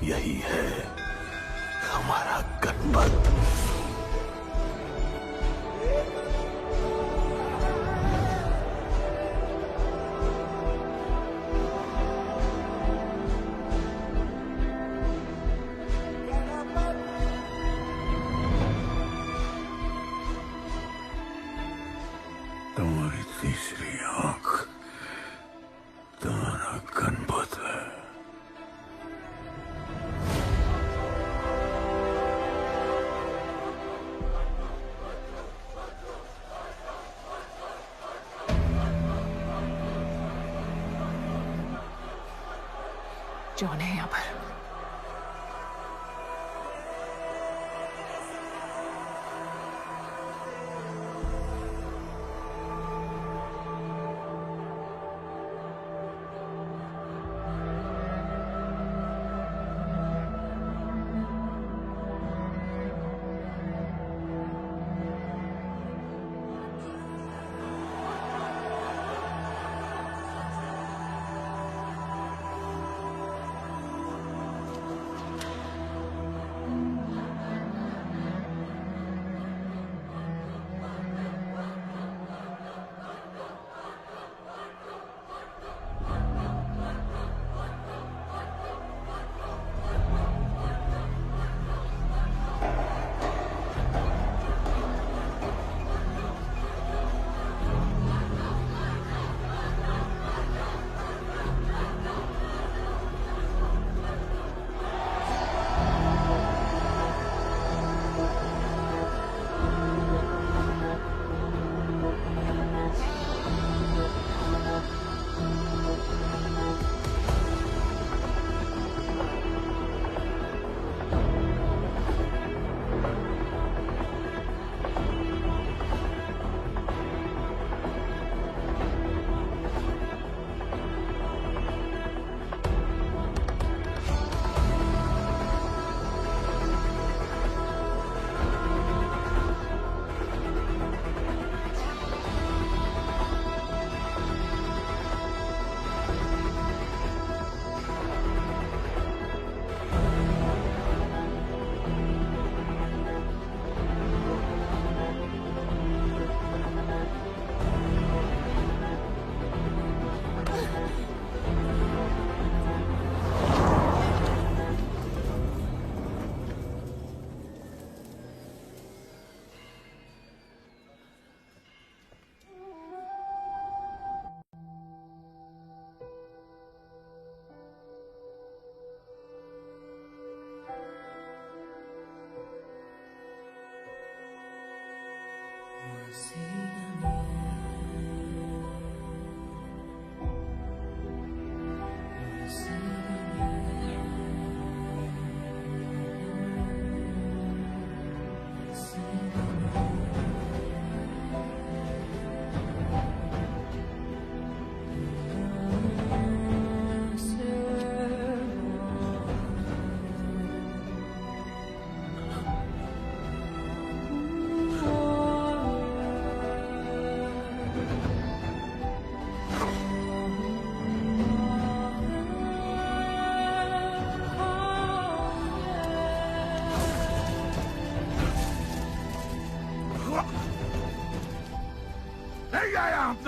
यही है हमारा गणपत। तुम्हारी तीसरी आंख तुम्हारा गणपत है। जॉन है यहाँ पर।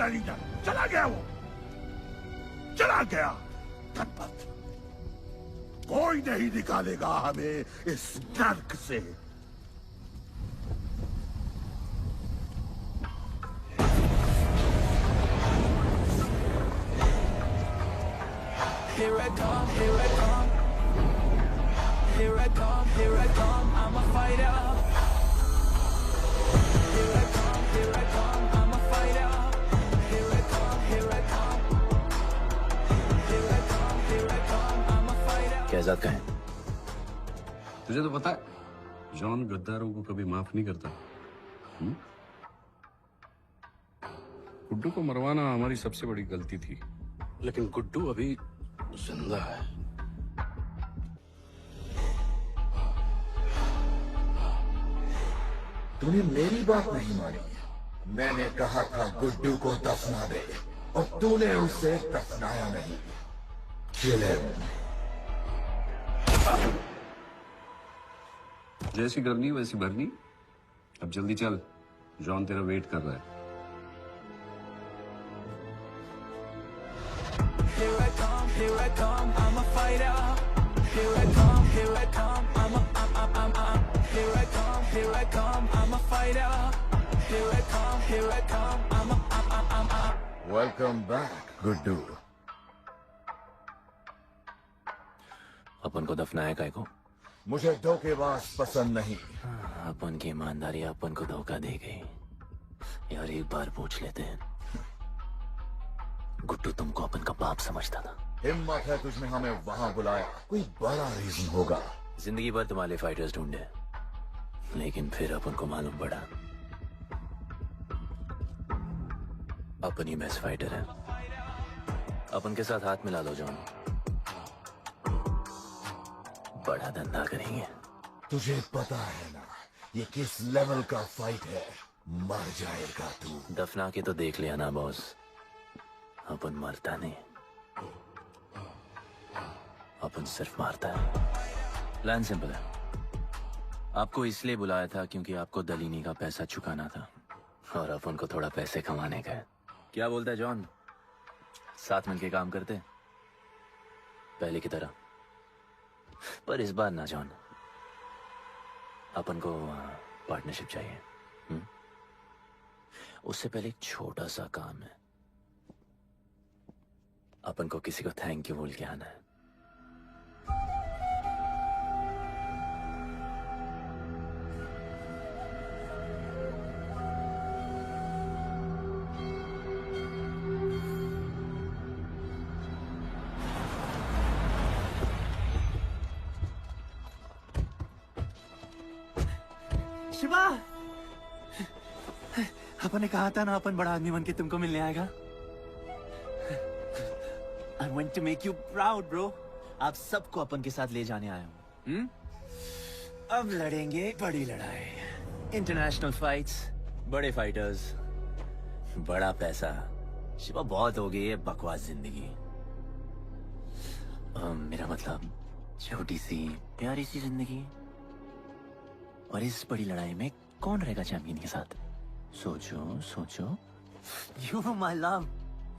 होता है लीडर, चला गया वो, चला गया। गणपत, कोई नहीं निकालेगा हमें इस नर्क से। Here I come, here I come. Here I come, here I come, I'm a fighter. Here I come, here I come, I'm a fighter. Here I come, here I come. Here I come, here I come, I'm a fighter. Kaizad का है? तुझे तो पता है John गद्दारों को कभी माफ नहीं करता। गुड्डू को मरवाना हमारी सबसे बड़ी गलती थी, लेकिन गुड्डू अभी जिंदा है। तूने मेरी बात नहीं मानी। मैंने कहा था गुड्डू को दफना दे और तूने उसे दफनाया नहीं। Kill him. जैसी करनी वैसी भरनी। अब जल्दी चल, जॉन तेरा वेट कर रहा है। Here I come, I'm a fighter. Here I come, here I come, I'm here I come, here I come, I'm a fighter. Here I come, here I come, I'm Welcome back, Guddu. अपन को दफनाया काय को? मुझे धोखेबाज पसंद नहीं। अपन की ईमानदारी अपन को धोखा दे गई। यार एक बार पूछ लेते हैं, गुड्डू तुमको अपन का बाप समझता था? हिम्मत है तुझने हमें वहां बुलाया, कोई बड़ा रीजन होगा। जिंदगी भर तुम्हारे फाइटर्स ढूंढे, लेकिन फिर अपन को मालूम पड़ा अपन ही बेस्ट फाइटर है। अपन के साथ हाथ मिला लो जॉन, बड़ा धंधा करेंगे। तुझे पता है ना ये किस लेवल का फाइट है? मर जाएगा तू। दफना के तो देख लिया ना बॉस, अपन मरता नहीं, अपन सिर्फ मारता है। प्लान सिंपल है, आपको इसलिए बुलाया था क्योंकि आपको दलीनी का पैसा चुकाना था और अपन को थोड़ा पैसे कमाने का है। क्या बोलता है जॉन, साथ मिलके काम करते पहले की तरह? पर इस बार ना जॉन, अपन को पार्टनरशिप चाहिए। उससे पहले एक छोटा सा काम है, अपन को किसी को थैंक यू बोल के आना है। शिवा, अपन ने कहा था ना अपन बड़ा आदमी बन के तुमको मिलने आएगा। I want to make you proud, bro. आप सबको अपन के साथ ले जाने आया हूँ। अब लड़ेंगे बड़ी लड़ाई, इंटरनेशनल फाइट्स, बड़े फाइटर्स, बड़ा पैसा। शिवा बहुत हो गई है बकवास जिंदगी। मेरा मतलब छोटी सी प्यारी सी जिंदगी, और इस बड़ी लड़ाई में कौन रहेगा चैंपियन के साथ? सोचो सोचो। You my love.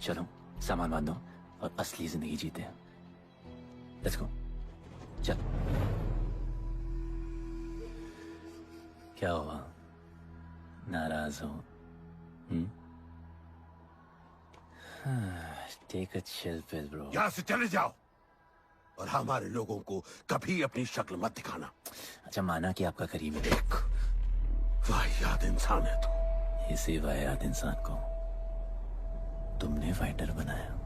चलो सामान बांधो और असली जिंदगी जीते हैं। Let's go. चल। क्या हुआ, नाराज हो? Take a chill pill bro. यहाँ से चले जाओ और हमारे लोगों को कभी अपनी शक्ल मत दिखाना। अच्छा माना कि आपका करीबी देख, वाहियात इंसान है तू। इसी वाहियात इंसान को तुमने फाइटर बनाया।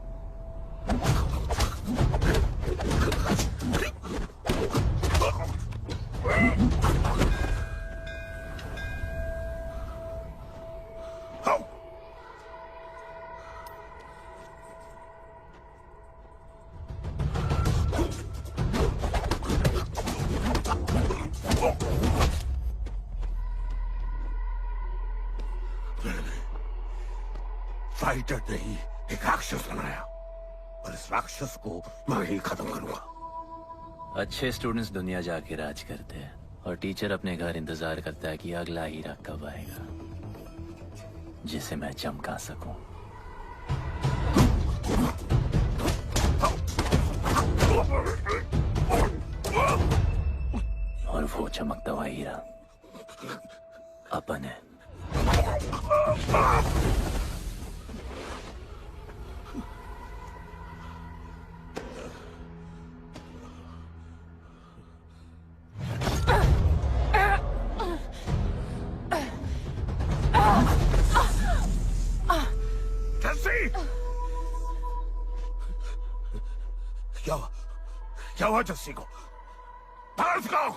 फाइटर नहीं, एक राक्षस बनाया और इस राक्षस को मैं ही खत्म करूंगा। अच्छे स्टूडेंट्स दुनिया जाके राज करते हैं और टीचर अपने घर इंतजार करता है कि अगला हीरा कब आएगा जिसे मैं चमका सकूं। चमकता हुआ हीरा अपन है। क्या हुआ जस्सी को? बाहर सिखाओ।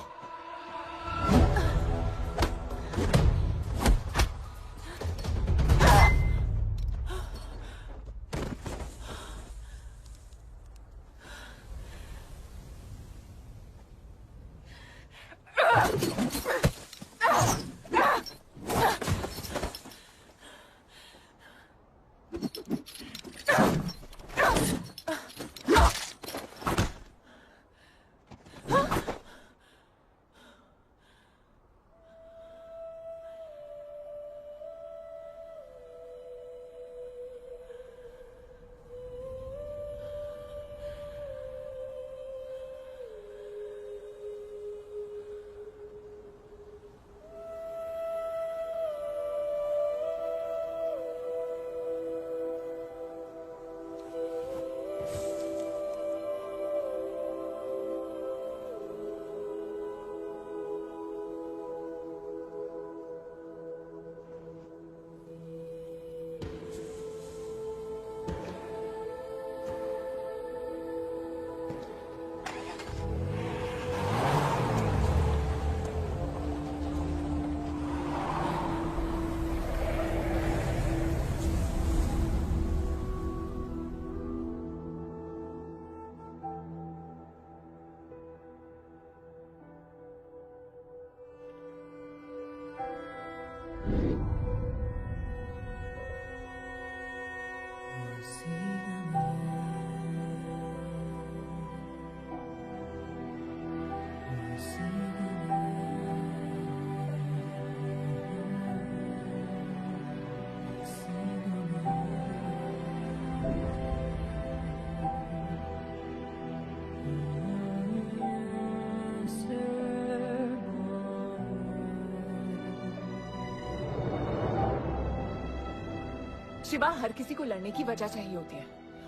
शिवा, हर किसी को लड़ने की वजह चाहिए होती है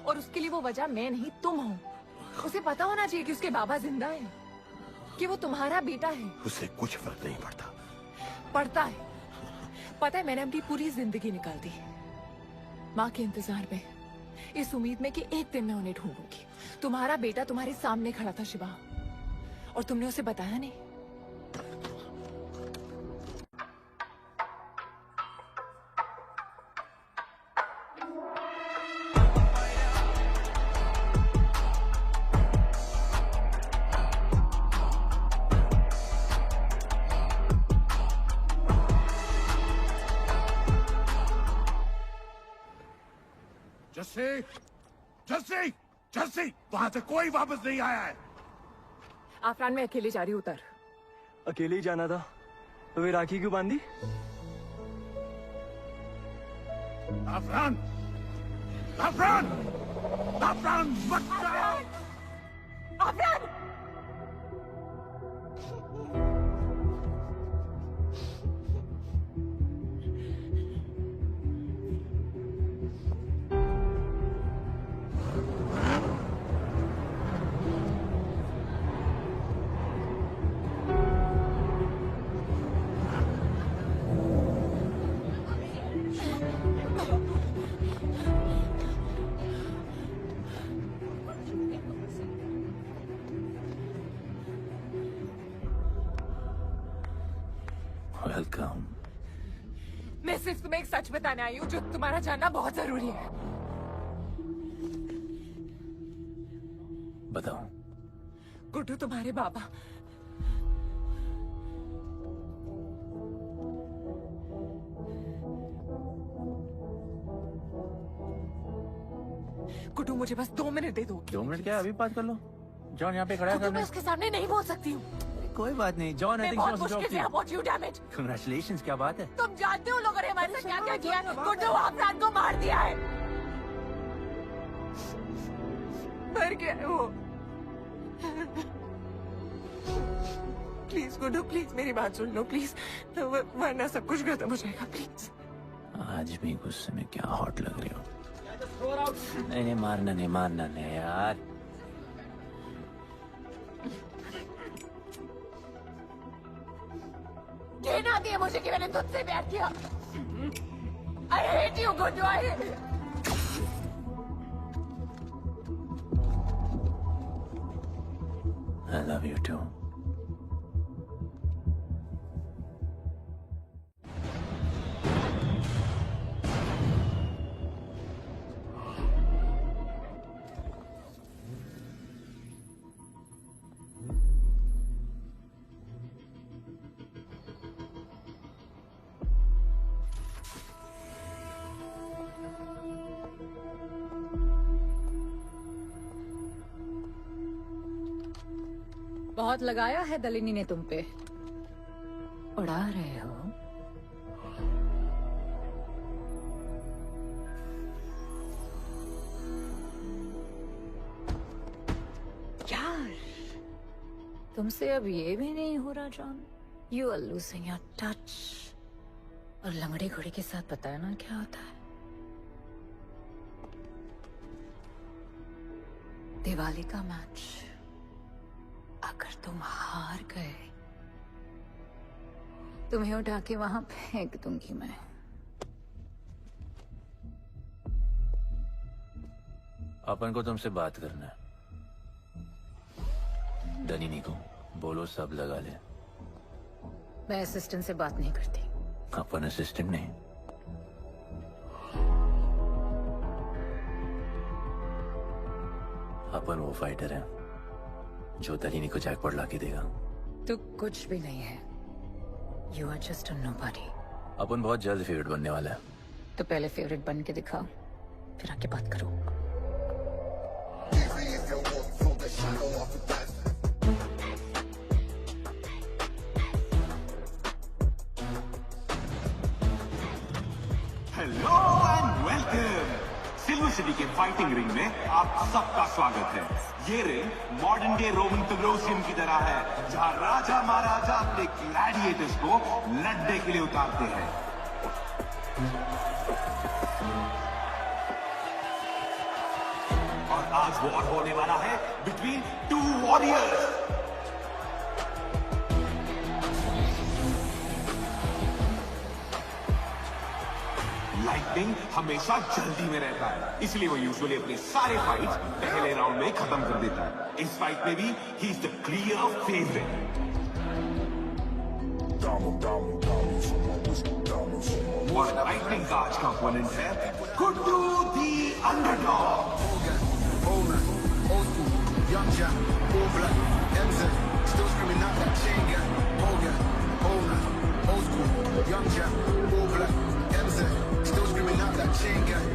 और उसके लिए वो वजह मैं नहीं तुम हो। उसे पता होना चाहिए कि उसके बाबा जिंदा है, कि वो तुम्हारा बेटा है। उसे कुछ फर्क नहीं पड़ता। पड़ता है। पता है, मैंने अपनी पूरी जिंदगी निकाल दी माँ के इंतजार में, इस उम्मीद में कि एक दिन मैं उन्हें ढूंढूंगी। तुम्हारा बेटा तुम्हारे सामने खड़ा था शिवा, और तुमने उसे बताया नहीं। जस्सी, जस्सी, जस्सी, वहां से कोई वापस नहीं आया है। आफरान, मैं अकेले जा रही हूँ। उतर। अकेले ही जाना था तो वे राखी क्यों बांधी? आफरान, आफरान, आफरान, मत जाओ। आफरान! वेलकम। मैं सिर्फ तुम्हें एक सच बताने आई हूँ जो तुम्हारा जानना बहुत जरूरी है। बताओ। गुड्डू तुम्हारे बाबा गुड्डू, मुझे बस 2 मिनट दे दो। 2 मिनट क्या, अभी बात कर लो। जॉन यहाँ पे खड़ा है। मैं उसके सामने नहीं बोल सकती हूँ। कोई बात नहीं जॉन, मैं बहुत मुश्किल say about you, damn it. Congratulations, क्या बात है? तुम जानते हो लोगों ने हमारे साथ क्या क्या किया है? गुड्डू आफरान को मार दिया है। मर गया है वो। प्लीज गुड्डू प्लीज मेरी बात सुन लो प्लीज, वरना सब कुछ खत्म हो जाएगा प्लीज। आज भी गुस्से में क्या हॉट लग रही हो। नहीं नहीं मारना नहीं यार। घिन आती है मुझे कि मैंने तुझसे प्यार किया। I hate you Guddu, I hate you. I love you too. बहुत लगाया है दलिनी ने तुम पे। उड़ा रहे हो? यार तुमसे अब ये भी नहीं हो रहा John. You are losing your touch. और लंगड़ी घोड़ी के साथ पता है ना क्या होता है? दिवाली का मैच अगर तुम हार गए, तुम्हें उठा के वहां फेंक दूंगी मैं। अपन को तुमसे बात करना है। दलिनी को बोलो सब लगा ले। मैं असिस्टेंट से बात नहीं करती। अपन असिस्टेंट नहीं, अपन वो फाइटर है जो दलिनी को जैकपॉट लाके देगा। तू कुछ भी नहीं है। You are just a nobody. अपन बहुत जल्द फेवरेट बनने वाला है। तो पहले फेवरेट बन के दिखाओ, फिर आके बात करो। Hello and welcome. Silver city के फाइटिंग रिंग में आप सबका स्वागत है। ये ring modern day Roman Colosseum की तरह है, जहां राजा महाराजा अपने ग्लैडिएटर्स को लड़ने के लिए उतारते हैं। और आज वॉर होने वाला है बिटवीन टू वॉरियर्स। लाइटनिंग हमेशा जल्दी में रहता है, इसलिए वो यूजुअली अपने सारे फाइट्स पहले राउंड में खत्म कर देता है। इस फाइट में भी he is the clear favourite. और लाइटनिंग का आज का ओपोनेंट है गुड्डू दी underdog. Still screaming out that chain gang.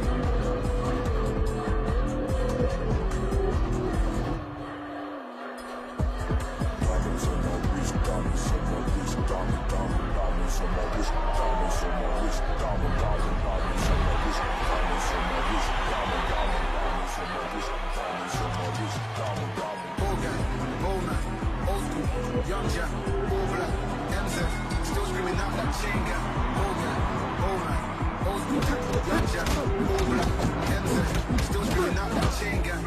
Diamonds on my wrist, diamonds on my wrist, diamonds on my wrist, diamonds on my wrist, diamonds on my wrist, diamonds on my wrist, diamonds on my wrist, diamonds on my wrist, diamond. Old gang, old man, old school, young jack, all black, MZ. Still screaming out that chain gang. Old gang, old man. Still screaming out that chain gang.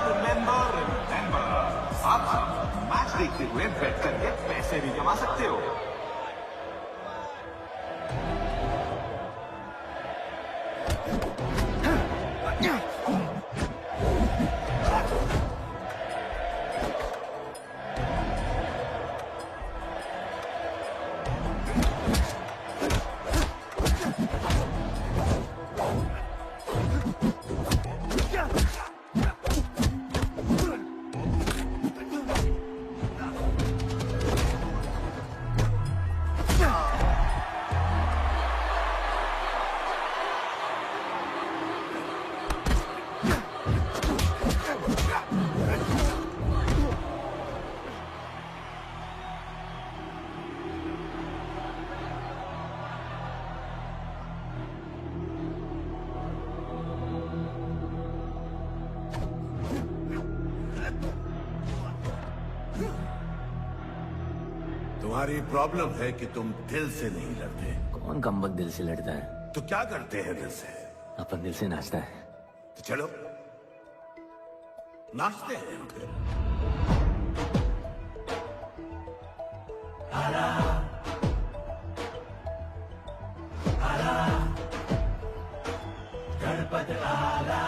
Remember. अब match देखते हुए बेट करके पैसे भी कमा सकते हो। तुम्हारी प्रॉब्लम है कि तुम दिल से नहीं लड़ते। कौन कम्बक दिल से लड़ता है? तो क्या करते हैं दिल से? अपन दिल से नाचता है। तो चलो नाचते हैं फिर। गणपत आला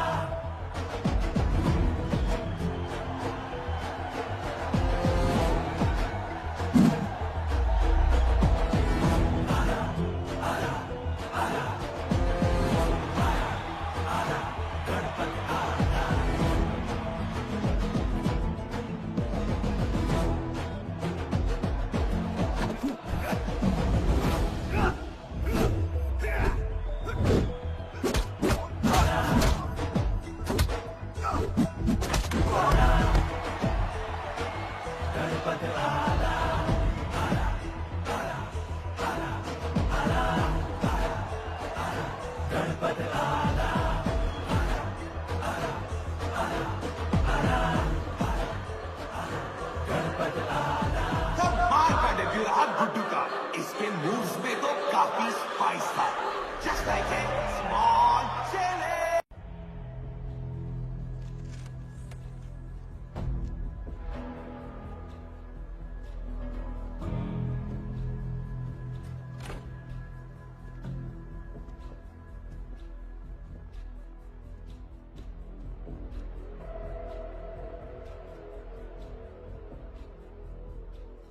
गुड्डू का इसके मूव्स में तो काफी स्पाइस था। Just like a small chilli.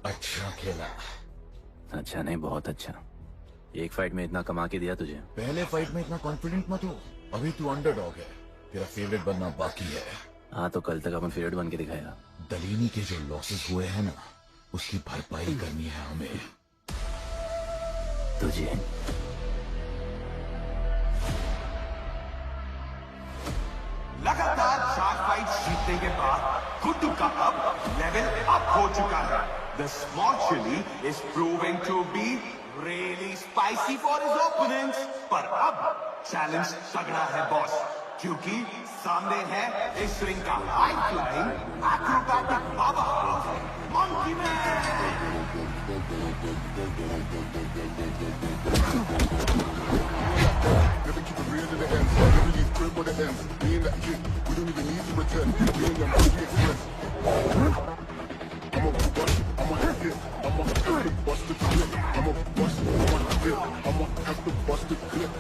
अच्छा खेला। अच्छा नहीं, बहुत अच्छा। एक फाइट में इतना कमा के दिया तुझे। पहले फाइट में इतना कॉन्फिडेंट मत हो, अभी तू अंडरडॉग है, तेरा फेवरेट बनना बाकी है। हाँ तो कल तक अपन फेवरेट बन के दिखाएगा। दलीनी के जो लॉसेस हुए हैं ना, उसकी भरपाई करनी है हमें। तुझे लगातार 4 फाइट जीतने के बाद गुड्डू का अब लेवल अप हो चुका है। The small chili is proving to be really spicy for his opponents. पर अब चैलेंज तगड़ा है बॉस, क्योंकि सामने है इस रिंग का high flying acrobatic Baba monkey man. Never keep it real to the end. Never leave crib with the ends. Me and that chick, we don't even need to pretend. Me and them pretty express. I'm a bust, I'm a hit, I'm a have to bust the clip. I'm a bust, I'm a hit, I'm a have to bust the clip.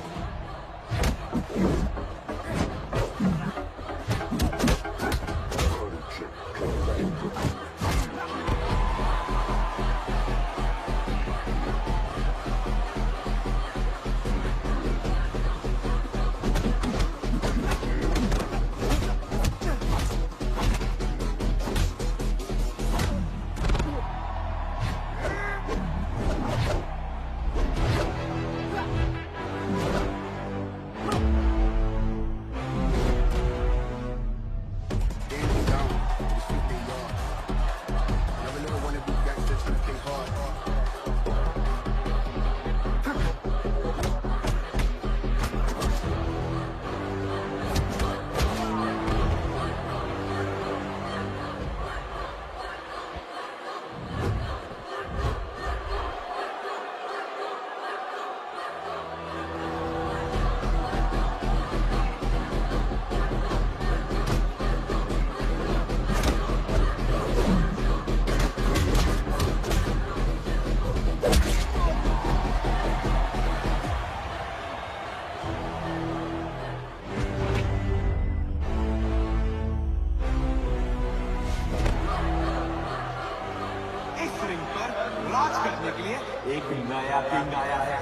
राज करने के लिए एक नया king आया है।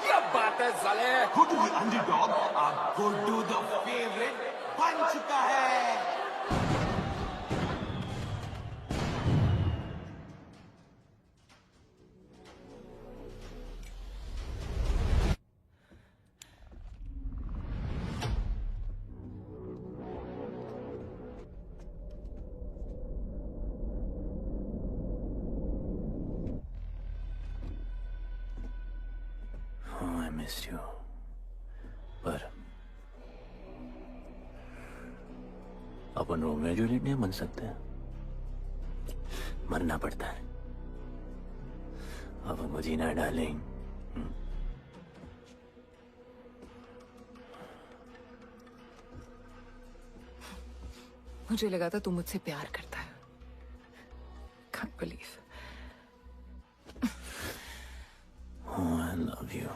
ये बात है साले। गुड्डू द अंडरडॉग अब गुड्डू द फेवरेट बन चुका है। मिस्ड यू, पर अपन रोमियो जूलियट नहीं बन सकते। मरना पड़ता है। अब हमको जीना है डार्लिंग। मुझे लगा था तू मुझसे प्यार करता है। Can't believe. Oh, I love you.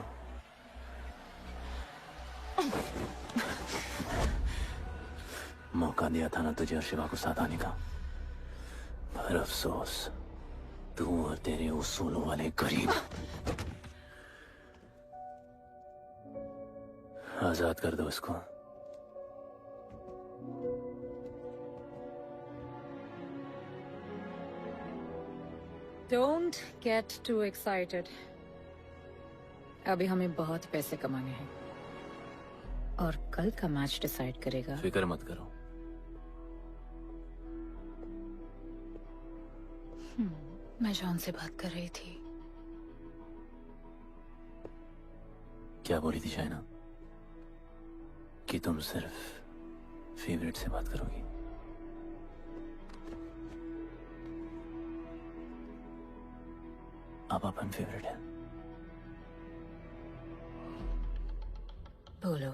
मौका दिया था ना तुझे और शिवा को साथ आने का, पर अफसोस तू और तेरे उसूलों वाले गरीब। आजाद कर दो इसको। Don't get too excited. अभी हमें बहुत पैसे कमाने हैं और कल का मैच डिसाइड करेगा। फिक्र मत करो। मैं जॉन से बात कर रही थी। क्या बोली थी शाइना? कि तुम सिर्फ फेवरेट से बात करोगी? अब अपन फेवरेट है। बोलो।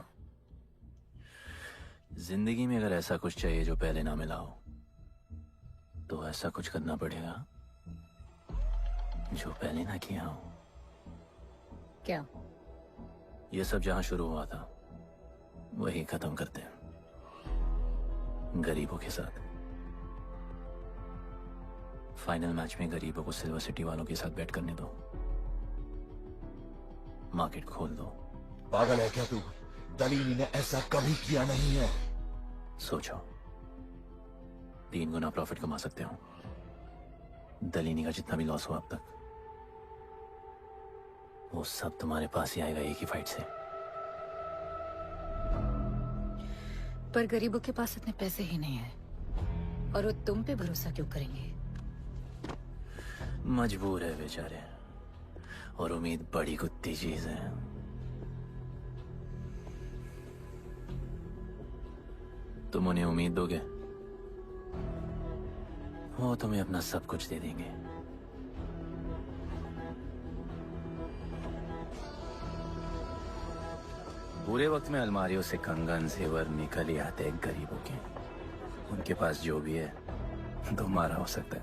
जिंदगी में अगर ऐसा कुछ चाहिए जो पहले ना मिला हो, तो ऐसा कुछ करना पड़ेगा जो पहले ना किया हो। क्या? ये सब जहां शुरू हुआ था वही खत्म करते हैं, गरीबों के साथ। फाइनल मैच में गरीबों को सिल्वर सिटी वालों के साथ बैट करने दो, मार्केट खोल दो। पागल है क्या तू? दलीनी ने ऐसा कभी किया नहीं है। सोचो, 3 गुना प्रॉफिट कमा सकते हो। दलीनी का जितना भी लॉस हुआ अब तक, वो सब तुम्हारे पास ही आएगा एक ही फाइट से। पर गरीबों के पास इतने पैसे ही नहीं है, और वो तुम पे भरोसा क्यों करेंगे? मजबूर है बेचारे, और उम्मीद बड़ी कुत्ती चीज है। तुम उन्हें उम्मीद दोगे, वो तुम्हें अपना सब कुछ दे देंगे। बुरे वक्त में अलमारियों से कंगन जेवर निकल ही आते हैं गरीबों के। उनके पास जो भी है तुम्हारा हो सकता है।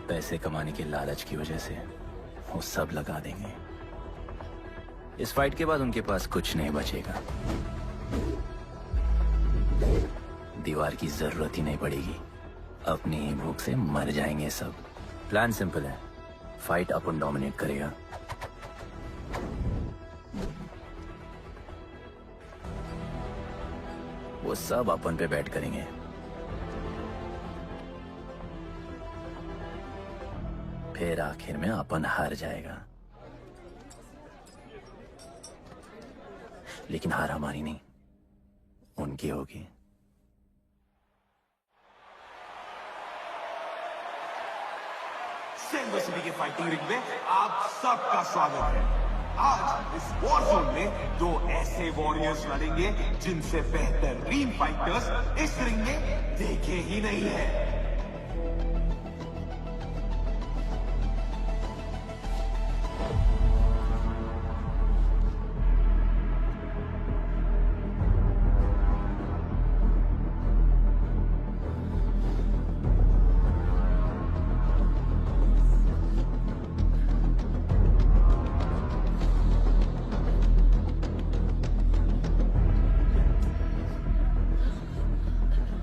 पैसे कमाने के लालच की वजह से वो सब लगा देंगे। इस फाइट के बाद उनके पास कुछ नहीं बचेगा। दीवार की जरूरत ही नहीं पड़ेगी, अपनी ही भूख से मर जाएंगे सब। प्लान सिंपल है, फाइट अपन डोमिनेट करेगा। वो सब अपन पे बैट करेंगे। फिर आखिर में अपन हार जाएगा, लेकिन हार हमारी नहीं, उनकी होगी। सिल्वर सिटी के फाइटिंग रिंग में आप सबका स्वागत है। आज इस वॉर जोन में 2 ऐसे वॉरियर्स लड़ेंगे जिनसे बेहतरीन फाइटर्स इस रिंग में देखे ही नहीं है।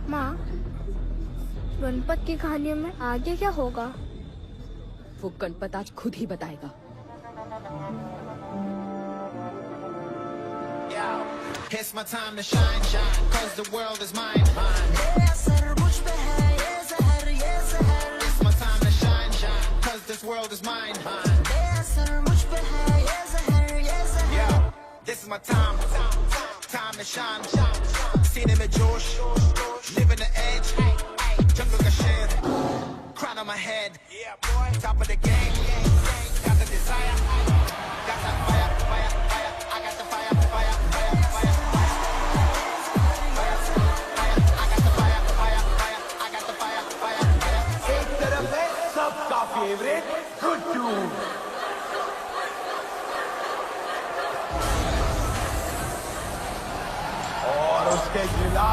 माँ, गणपत की कहानी में आगे क्या होगा? वो गणपत आज खुद ही बताएगा। It's my time to shine, shine, cause the world is mine, mine. ये असर मुझ पे है, ये जहर, ये जहर. It's my time to shine, shine, cause this world is mine, mine. ये असर मुझ पे है, ये जहर, ये जहर. Yeah, this is my time, time to shine, सीने में जोश, living the edge, jungle का शेर, crown on my head, top of the game, got the desire, got that fire, fire, fire, I got the fire, fire, fire, fire, fire, fire, I got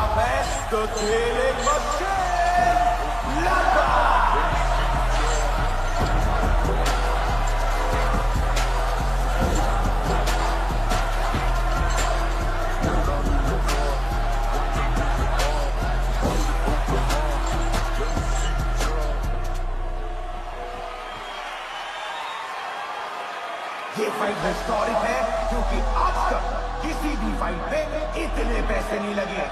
साफ है तो खेल एक मशहूर bloodbath. ये fight historic है क्योंकि आज तक किसी भी फाइट में इतने पैसे नहीं लगे।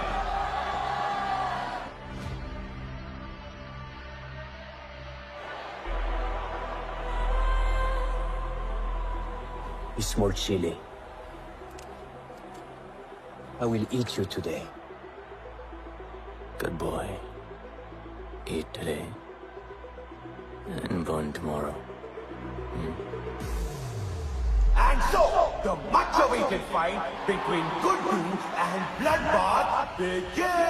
Small chili. I will eat you today. Good boy. Eat today and burn tomorrow. And so, the much-awaited fight between Guddu and Bloodbath begins!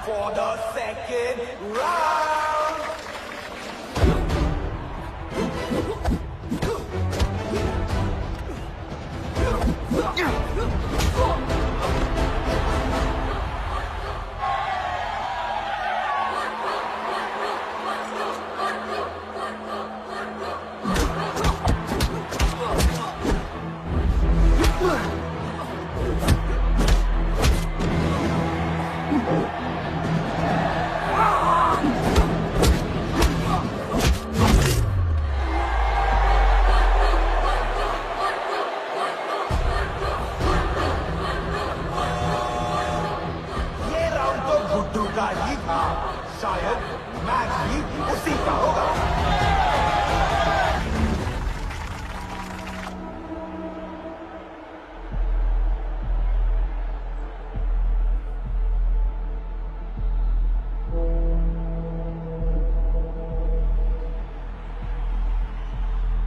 For the second round. शायद मैच भी उसी का होगा।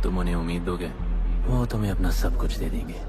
तुम उन्हें उम्मीद दोगे, वो तुम्हें अपना सब कुछ दे देंगे।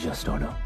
Just order.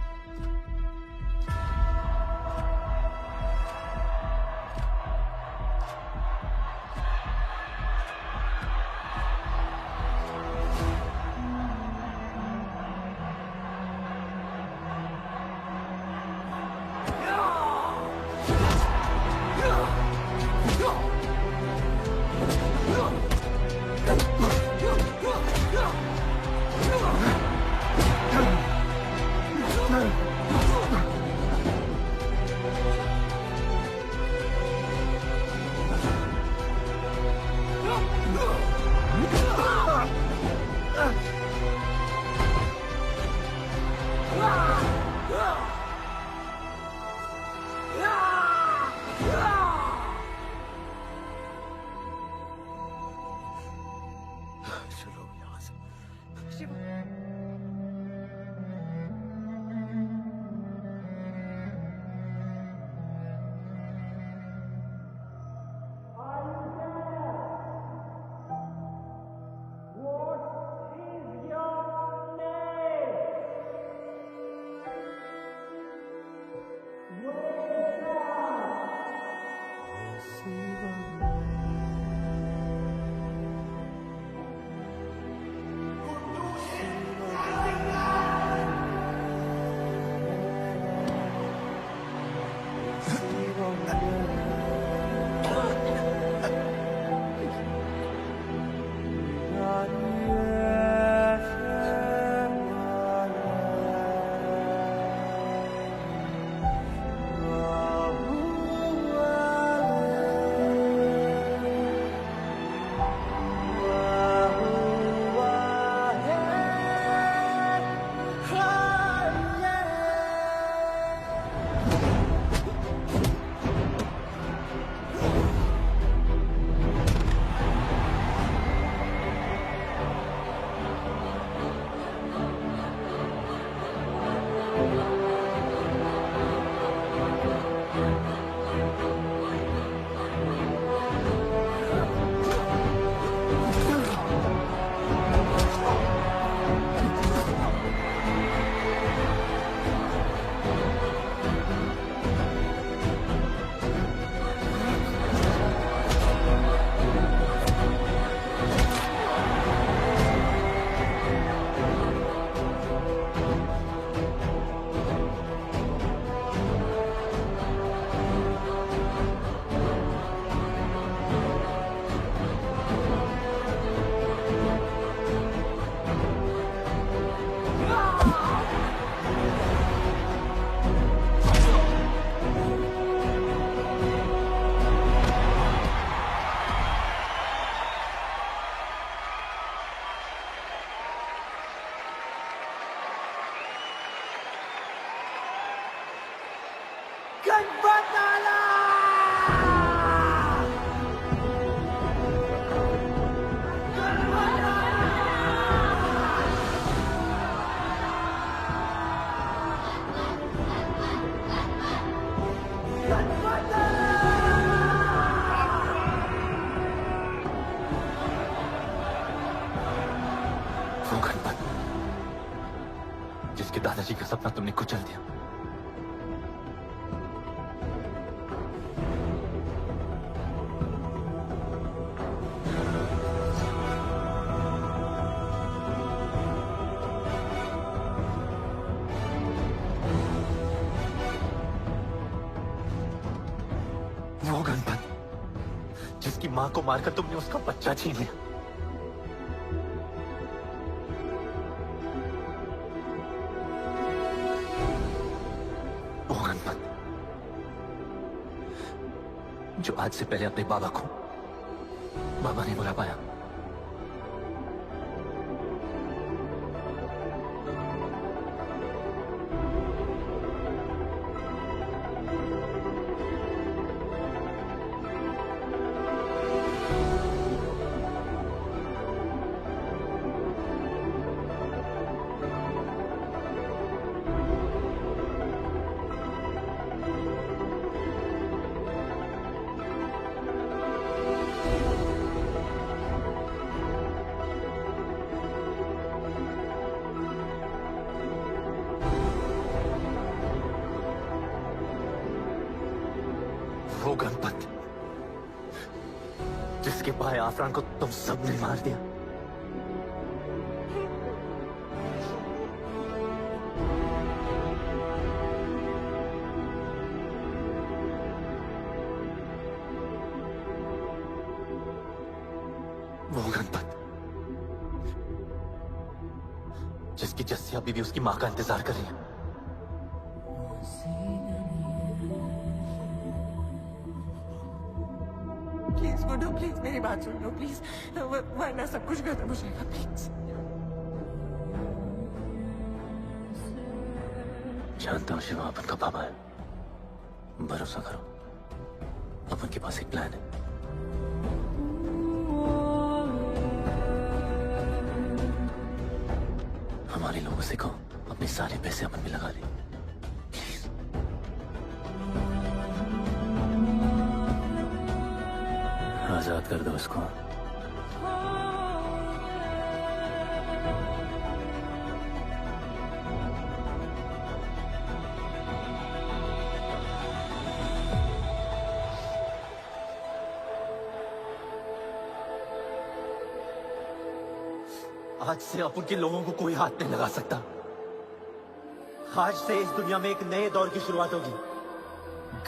वो गणपत जिसके दादाजी का सपना तुमने कुचल दिया। वो गणपत जिसकी मां को मारकर तुमने उसका बच्चा छीन लिया। वो गणपत जो आज से पहले अपने बाबा को बाबा नहीं बुला पाया। भाई आफरान को तुम सबने मार दिया। वो गणपत जिसकी जस्सिया बीवी उसकी मां का इंतजार कर रही है। प्लीज गुड्डू, प्लीज मेरी बात सुन लो प्लीज, वरना सब कुछ खत्म हो जाएगा प्लीज। जानता हूँ शिवा अपन का पापा है, भरोसा करो, अपन के पास एक प्लान है। हमारे लोगों से कहो अपने सारे पैसे अपन में लगा दे, प्लीज। आजाद कर दो उसको। आज से अपन के लोगों को कोई हाथ नहीं लगा सकता। आज से इस दुनिया में एक नए दौर की शुरुआत होगी,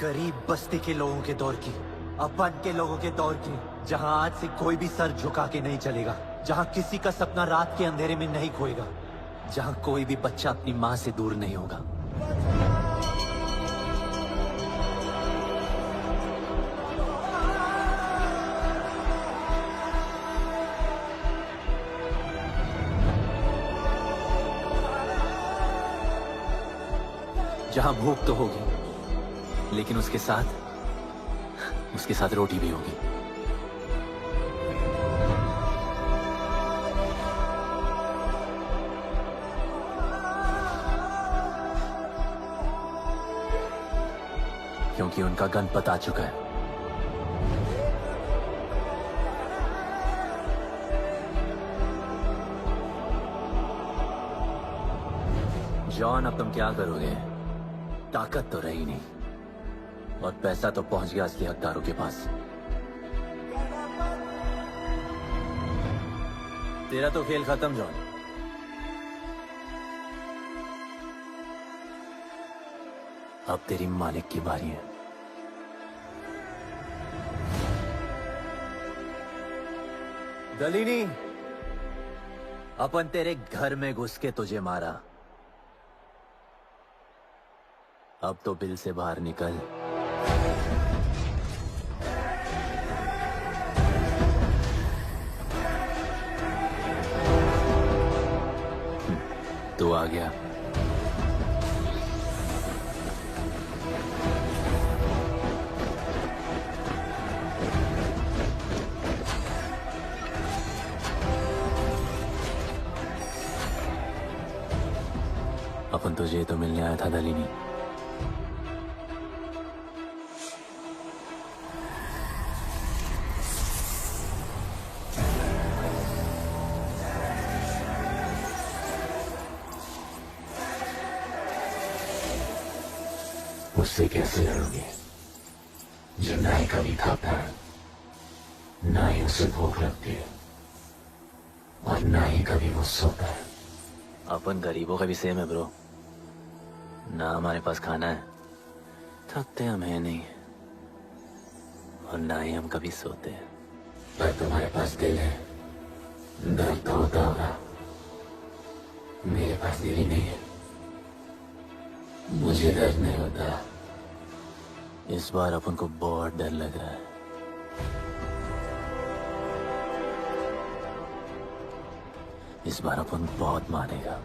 गरीब बस्ती के लोगों के दौर की, अपन के लोगों के दौर की, जहां आज से कोई भी सर झुका के नहीं चलेगा, जहां किसी का सपना रात के अंधेरे में नहीं खोएगा, जहां कोई भी बच्चा अपनी मां से दूर नहीं होगा। जहां भूख तो होगी, लेकिन उसके साथ रोटी भी होगी। क्योंकि उनका गणपत आ चुका है। जॉन, अब तुम क्या करोगे? ताकत तो रही नहीं और पैसा तो पहुंच गया असली हकदारों के पास। तेरा तो खेल खत्म जॉन। अब तेरी मालिक की बारी है। दलीनी, अपन तेरे घर में घुस के तुझे मारा, अब तो बिल से बाहर निकल। तू आ गया। अपन तुझे तो मिलने आया था दलीनी। उससे कैसे लड़ोगे जो ना ही कभी खाता है, ना ही उसे भूख लगती है और ना ही कभी वो सोता है। अपन गरीबों का भी सेम है ब्रो, ना हमारे पास खाना है, थकते हम है नहीं, और ना ही हम कभी सोते हैं। पर तुम्हारे पास दिल है, दर्द तो होता होगा। मेरे पास दिल ही नहीं है, मुझे दर्द नहीं होता। इस बार अपन को बहुत डर लग रहा है। इस बार अपन बहुत मानेगा।